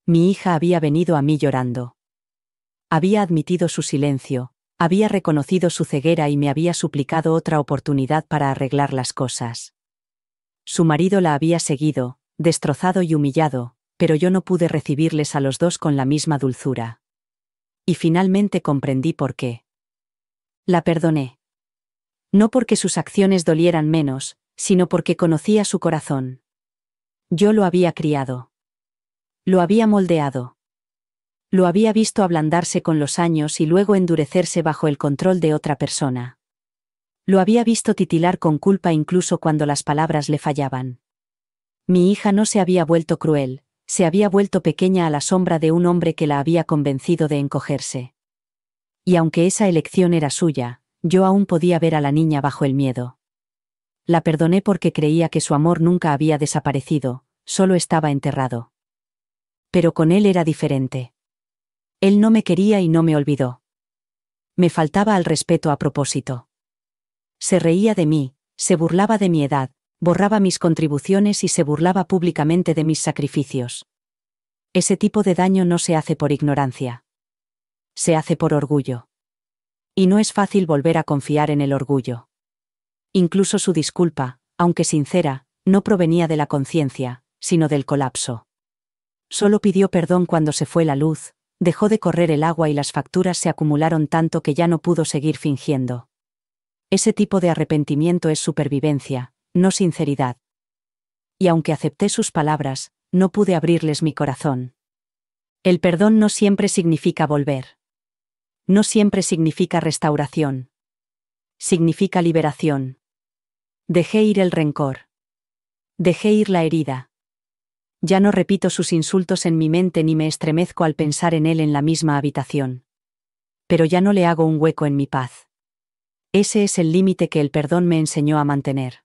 Mi hija había venido a mí llorando. Había admitido su silencio, había reconocido su ceguera y me había suplicado otra oportunidad para arreglar las cosas. Su marido la había seguido, destrozado y humillado, pero yo no pude recibirles a los dos con la misma dulzura. Y finalmente comprendí por qué. La perdoné. No porque sus acciones dolieran menos, sino porque conocía su corazón. Yo lo había criado. Lo había moldeado. Lo había visto ablandarse con los años y luego endurecerse bajo el control de otra persona. Lo había visto titilar con culpa incluso cuando las palabras le fallaban. Mi hija no se había vuelto cruel, se había vuelto pequeña a la sombra de un hombre que la había convencido de encogerse. Y aunque esa elección era suya, yo aún podía ver a la niña bajo el miedo. La perdoné porque creía que su amor nunca había desaparecido, solo estaba enterrado. Pero con él era diferente. Él no me quería y no me olvidó. Me faltaba al respeto a propósito. Se reía de mí, se burlaba de mi edad, borraba mis contribuciones y se burlaba públicamente de mis sacrificios. Ese tipo de daño no se hace por ignorancia. Se hace por orgullo. Y no es fácil volver a confiar en el orgullo. Incluso su disculpa, aunque sincera, no provenía de la conciencia, sino del colapso. Solo pidió perdón cuando se fue la luz, dejó de correr el agua y las facturas se acumularon tanto que ya no pudo seguir fingiendo. Ese tipo de arrepentimiento es supervivencia, no sinceridad. Y aunque acepté sus palabras, no pude abrirles mi corazón. El perdón no siempre significa volver. No siempre significa restauración. Significa liberación. Dejé ir el rencor. Dejé ir la herida. Ya no repito sus insultos en mi mente ni me estremezco al pensar en él en la misma habitación. Pero ya no le hago un hueco en mi paz. Ese es el límite que el perdón me enseñó a mantener.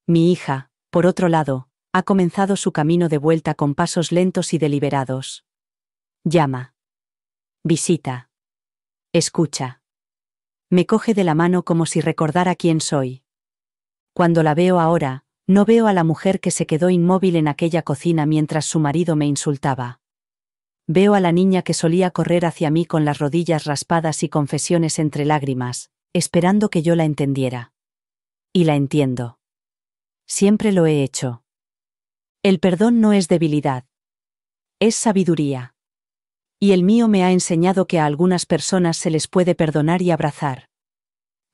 Mi hija, por otro lado, ha comenzado su camino de vuelta con pasos lentos y deliberados. Llama. Visita. Escucha. Me coge de la mano como si recordara quién soy. Cuando la veo ahora, no veo a la mujer que se quedó inmóvil en aquella cocina mientras su marido me insultaba. Veo a la niña que solía correr hacia mí con las rodillas raspadas y confesiones entre lágrimas, esperando que yo la entendiera. Y la entiendo. Siempre lo he hecho. El perdón no es debilidad. Es sabiduría. Y el mío me ha enseñado que a algunas personas se les puede perdonar y abrazar.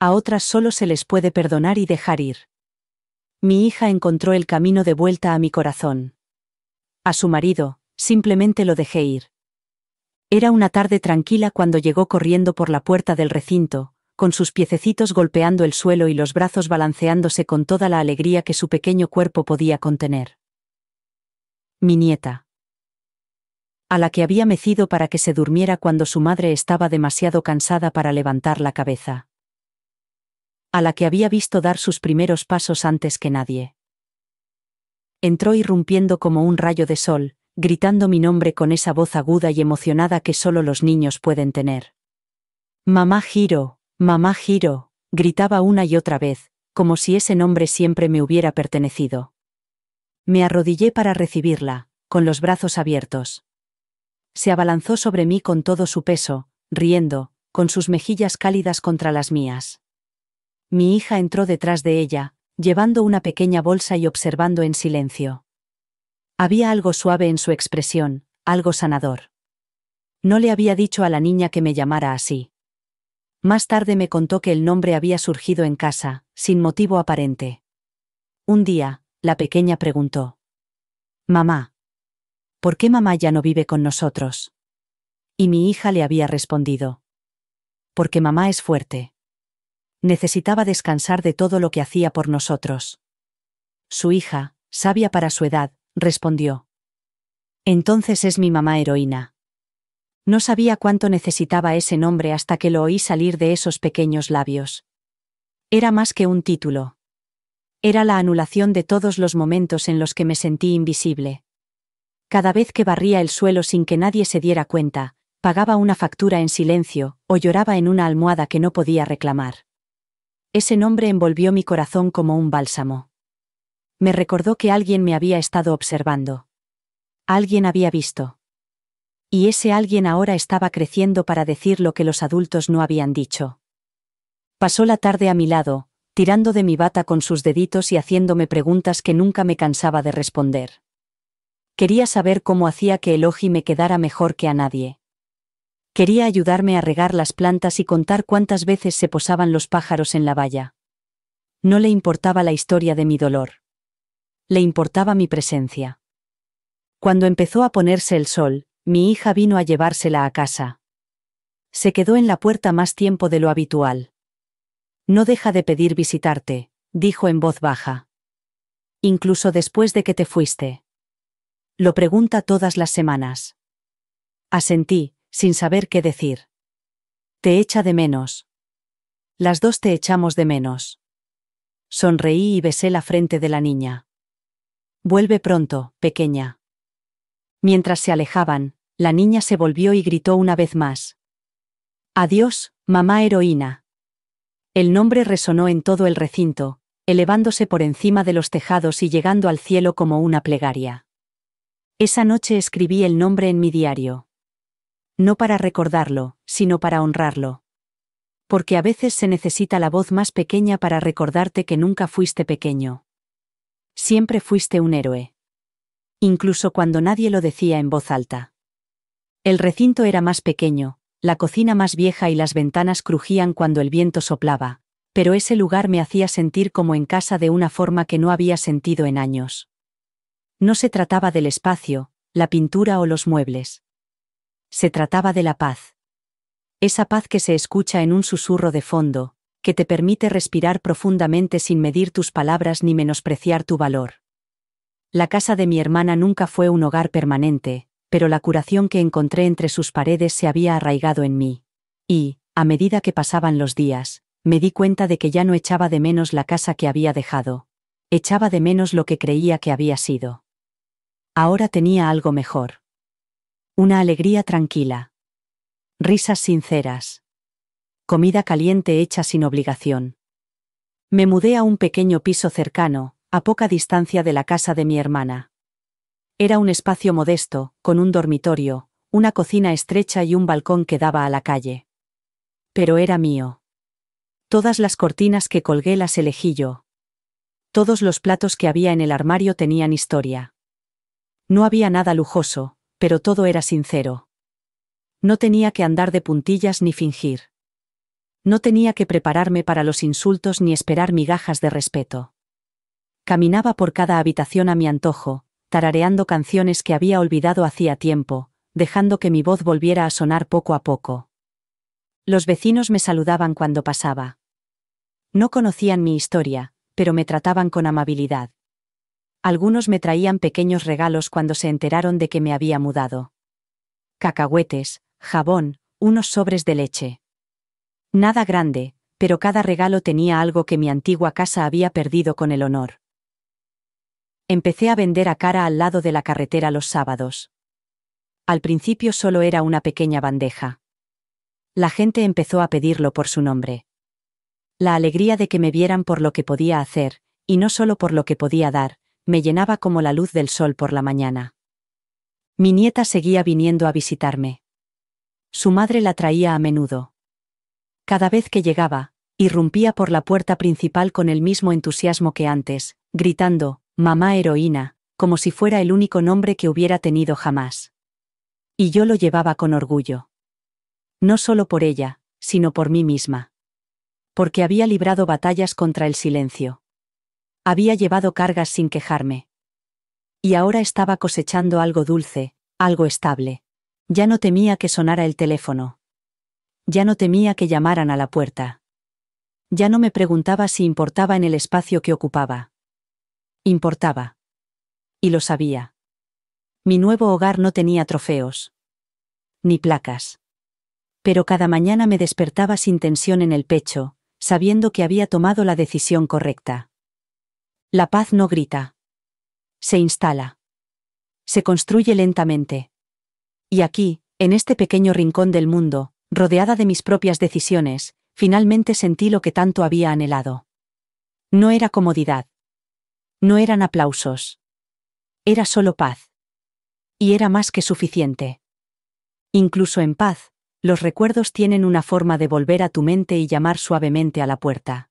A otras solo se les puede perdonar y dejar ir. Mi hija encontró el camino de vuelta a mi corazón. A su marido, simplemente lo dejé ir. Era una tarde tranquila cuando llegó corriendo por la puerta del recinto, con sus piececitos golpeando el suelo y los brazos balanceándose con toda la alegría que su pequeño cuerpo podía contener. Mi nieta. A la que había mecido para que se durmiera cuando su madre estaba demasiado cansada para levantar la cabeza. A la que había visto dar sus primeros pasos antes que nadie. Entró irrumpiendo como un rayo de sol, gritando mi nombre con esa voz aguda y emocionada que solo los niños pueden tener. Mamá Hiro, gritaba una y otra vez, como si ese nombre siempre me hubiera pertenecido. Me arrodillé para recibirla, con los brazos abiertos. Se abalanzó sobre mí con todo su peso, riendo, con sus mejillas cálidas contra las mías. Mi hija entró detrás de ella, llevando una pequeña bolsa y observando en silencio. Había algo suave en su expresión, algo sanador. No le había dicho a la niña que me llamara así. Más tarde me contó que el nombre había surgido en casa, sin motivo aparente. Un día, la pequeña preguntó: «Mamá, ¿por qué mamá ya no vive con nosotros?». Y mi hija le había respondido: «Porque mamá es fuerte. Necesitaba descansar de todo lo que hacía por nosotros». Su hija, sabia para su edad, respondió: «Entonces es mi mamá heroína». No sabía cuánto necesitaba ese nombre hasta que lo oí salir de esos pequeños labios. Era más que un título. Era la anulación de todos los momentos en los que me sentí invisible. Cada vez que barría el suelo sin que nadie se diera cuenta, pagaba una factura en silencio, o lloraba en una almohada que no podía reclamar. Ese nombre envolvió mi corazón como un bálsamo. Me recordó que alguien me había estado observando. Alguien había visto. Y ese alguien ahora estaba creciendo para decir lo que los adultos no habían dicho. Pasó la tarde a mi lado, tirando de mi bata con sus deditos y haciéndome preguntas que nunca me cansaba de responder. Quería saber cómo hacía que Elogi me quedara mejor que a nadie. Quería ayudarme a regar las plantas y contar cuántas veces se posaban los pájaros en la valla. No le importaba la historia de mi dolor. Le importaba mi presencia. Cuando empezó a ponerse el sol, mi hija vino a llevársela a casa. Se quedó en la puerta más tiempo de lo habitual. «No deja de pedir visitarte», dijo en voz baja. «Incluso después de que te fuiste. Lo pregunta todas las semanas». Asentí, sin saber qué decir. «Te echa de menos». «Las dos te echamos de menos». Sonreí y besé la frente de la niña. «Vuelve pronto, pequeña». Mientras se alejaban, la niña se volvió y gritó una vez más: «Adiós, mamá heroína». El nombre resonó en todo el recinto, elevándose por encima de los tejados y llegando al cielo como una plegaria. Esa noche escribí el nombre en mi diario. No para recordarlo, sino para honrarlo. Porque a veces se necesita la voz más pequeña para recordarte que nunca fuiste pequeño. Siempre fuiste un héroe. Incluso cuando nadie lo decía en voz alta. El recinto era más pequeño, la cocina más vieja y las ventanas crujían cuando el viento soplaba, pero ese lugar me hacía sentir como en casa de una forma que no había sentido en años. No se trataba del espacio, la pintura o los muebles. Se trataba de la paz. Esa paz que se escucha en un susurro de fondo, que te permite respirar profundamente sin medir tus palabras ni menospreciar tu valor. La casa de mi hermana nunca fue un hogar permanente, pero la curación que encontré entre sus paredes se había arraigado en mí. Y, a medida que pasaban los días, me di cuenta de que ya no echaba de menos la casa que había dejado. Echaba de menos lo que creía que había sido. Ahora tenía algo mejor. Una alegría tranquila. Risas sinceras. Comida caliente hecha sin obligación. Me mudé a un pequeño piso cercano, a poca distancia de la casa de mi hermana. Era un espacio modesto, con un dormitorio, una cocina estrecha y un balcón que daba a la calle. Pero era mío. Todas las cortinas que colgué las elegí yo. Todos los platos que había en el armario tenían historia. No había nada lujoso, pero todo era sincero. No tenía que andar de puntillas ni fingir. No tenía que prepararme para los insultos ni esperar migajas de respeto. Caminaba por cada habitación a mi antojo, tarareando canciones que había olvidado hacía tiempo, dejando que mi voz volviera a sonar poco a poco. Los vecinos me saludaban cuando pasaba. No conocían mi historia, pero me trataban con amabilidad. Algunos me traían pequeños regalos cuando se enteraron de que me había mudado. Cacahuetes, jabón, unos sobres de leche. Nada grande, pero cada regalo tenía algo que mi antigua casa había perdido con el honor. Empecé a vender a cara al lado de la carretera los sábados. Al principio solo era una pequeña bandeja. La gente empezó a pedirlo por su nombre. La alegría de que me vieran por lo que podía hacer, y no solo por lo que podía dar, me llenaba como la luz del sol por la mañana. Mi nieta seguía viniendo a visitarme. Su madre la traía a menudo. Cada vez que llegaba, irrumpía por la puerta principal con el mismo entusiasmo que antes, gritando, «Mamá heroína», como si fuera el único nombre que hubiera tenido jamás. Y yo lo llevaba con orgullo. No solo por ella, sino por mí misma. Porque había librado batallas contra el silencio. Había llevado cargas sin quejarme. Y ahora estaba cosechando algo dulce, algo estable. Ya no temía que sonara el teléfono. Ya no temía que llamaran a la puerta. Ya no me preguntaba si importaba en el espacio que ocupaba. Importaba. Y lo sabía. Mi nuevo hogar no tenía trofeos. Ni placas. Pero cada mañana me despertaba sin tensión en el pecho, sabiendo que había tomado la decisión correcta. La paz no grita. Se instala. Se construye lentamente. Y aquí, en este pequeño rincón del mundo, rodeada de mis propias decisiones, finalmente sentí lo que tanto había anhelado. No era comodidad. No eran aplausos. Era solo paz. Y era más que suficiente. Incluso en paz, los recuerdos tienen una forma de volver a tu mente y llamar suavemente a la puerta.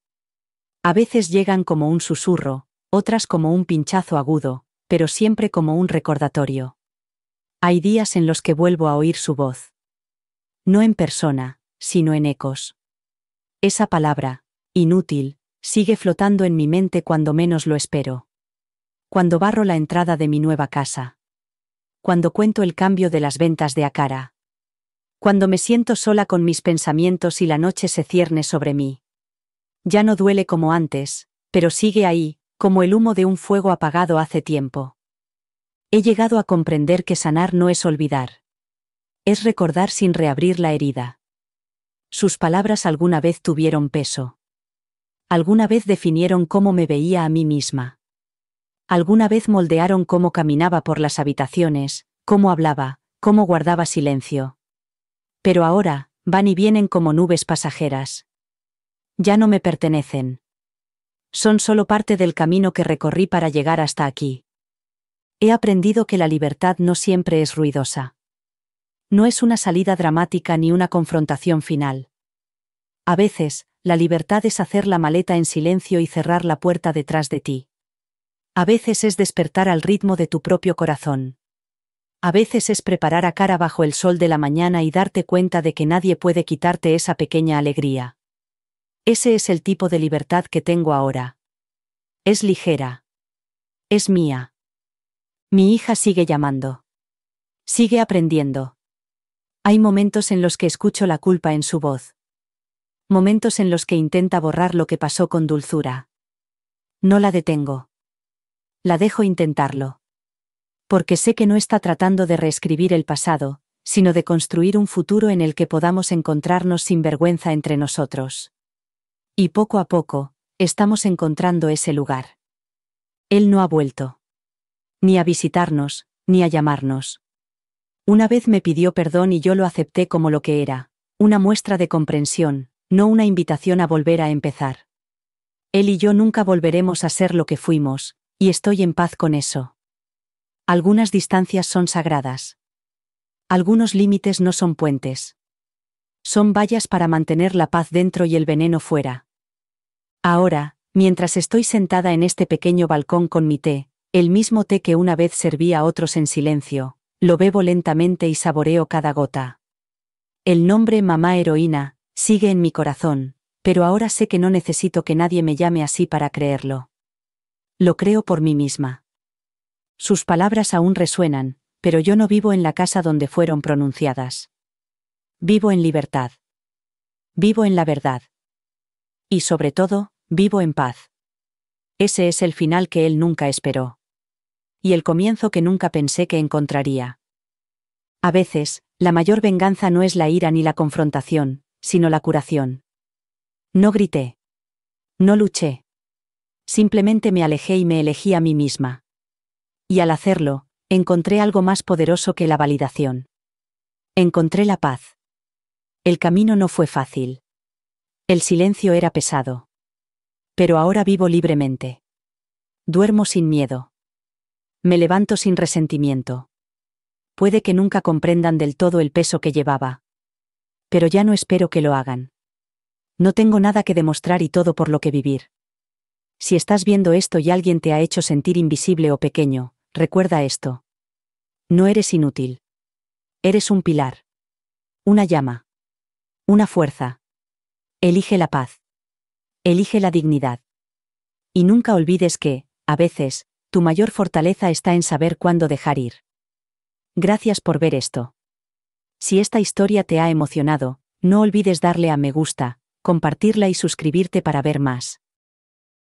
A veces llegan como un susurro, otras como un pinchazo agudo, pero siempre como un recordatorio. Hay días en los que vuelvo a oír su voz. No en persona, sino en ecos. Esa palabra, inútil, sigue flotando en mi mente cuando menos lo espero. Cuando barro la entrada de mi nueva casa. Cuando cuento el cambio de las ventas de Acara. Cuando me siento sola con mis pensamientos y la noche se cierne sobre mí. Ya no duele como antes, pero sigue ahí, como el humo de un fuego apagado hace tiempo. He llegado a comprender que sanar no es olvidar. Es recordar sin reabrir la herida. Sus palabras alguna vez tuvieron peso. Alguna vez definieron cómo me veía a mí misma. Alguna vez moldearon cómo caminaba por las habitaciones, cómo hablaba, cómo guardaba silencio. Pero ahora, van y vienen como nubes pasajeras. Ya no me pertenecen. Son solo parte del camino que recorrí para llegar hasta aquí. He aprendido que la libertad no siempre es ruidosa. No es una salida dramática ni una confrontación final. A veces, la libertad es hacer la maleta en silencio y cerrar la puerta detrás de ti. A veces es despertar al ritmo de tu propio corazón. A veces es preparar Acara bajo el sol de la mañana y darte cuenta de que nadie puede quitarte esa pequeña alegría. Ese es el tipo de libertad que tengo ahora. Es ligera. Es mía. Mi hija sigue llamando. Sigue aprendiendo. Hay momentos en los que escucho la culpa en su voz. Momentos en los que intenta borrar lo que pasó con dulzura. No la detengo. La dejo intentarlo. Porque sé que no está tratando de reescribir el pasado, sino de construir un futuro en el que podamos encontrarnos sin vergüenza entre nosotros. Y poco a poco, estamos encontrando ese lugar. Él no ha vuelto. Ni a visitarnos, ni a llamarnos. Una vez me pidió perdón y yo lo acepté como lo que era, una muestra de comprensión, no una invitación a volver a empezar. Él y yo nunca volveremos a ser lo que fuimos, y estoy en paz con eso. Algunas distancias son sagradas. Algunos límites no son puentes. Son vallas para mantener la paz dentro y el veneno fuera. Ahora, mientras estoy sentada en este pequeño balcón con mi té, el mismo té que una vez serví a otros en silencio, lo bebo lentamente y saboreo cada gota. El nombre Mamá Heroína sigue en mi corazón, pero ahora sé que no necesito que nadie me llame así para creerlo. Lo creo por mí misma. Sus palabras aún resuenan, pero yo no vivo en la casa donde fueron pronunciadas. Vivo en libertad. Vivo en la verdad. Y sobre todo, vivo en paz. Ese es el final que él nunca esperó. Y el comienzo que nunca pensé que encontraría. A veces, la mayor venganza no es la ira ni la confrontación, sino la curación. No grité. No luché. Simplemente me alejé y me elegí a mí misma. Y al hacerlo, encontré algo más poderoso que la validación. Encontré la paz. El camino no fue fácil. El silencio era pesado. Pero ahora vivo libremente. Duermo sin miedo. Me levanto sin resentimiento. Puede que nunca comprendan del todo el peso que llevaba. Pero ya no espero que lo hagan. No tengo nada que demostrar y todo por lo que vivir. Si estás viendo esto y alguien te ha hecho sentir invisible o pequeño, recuerda esto. No eres inútil. Eres un pilar. Una llama. Una fuerza. Elige la paz. Elige la dignidad. Y nunca olvides que, a veces, tu mayor fortaleza está en saber cuándo dejar ir. Gracias por ver esto. Si esta historia te ha emocionado, no olvides darle a me gusta, compartirla y suscribirte para ver más.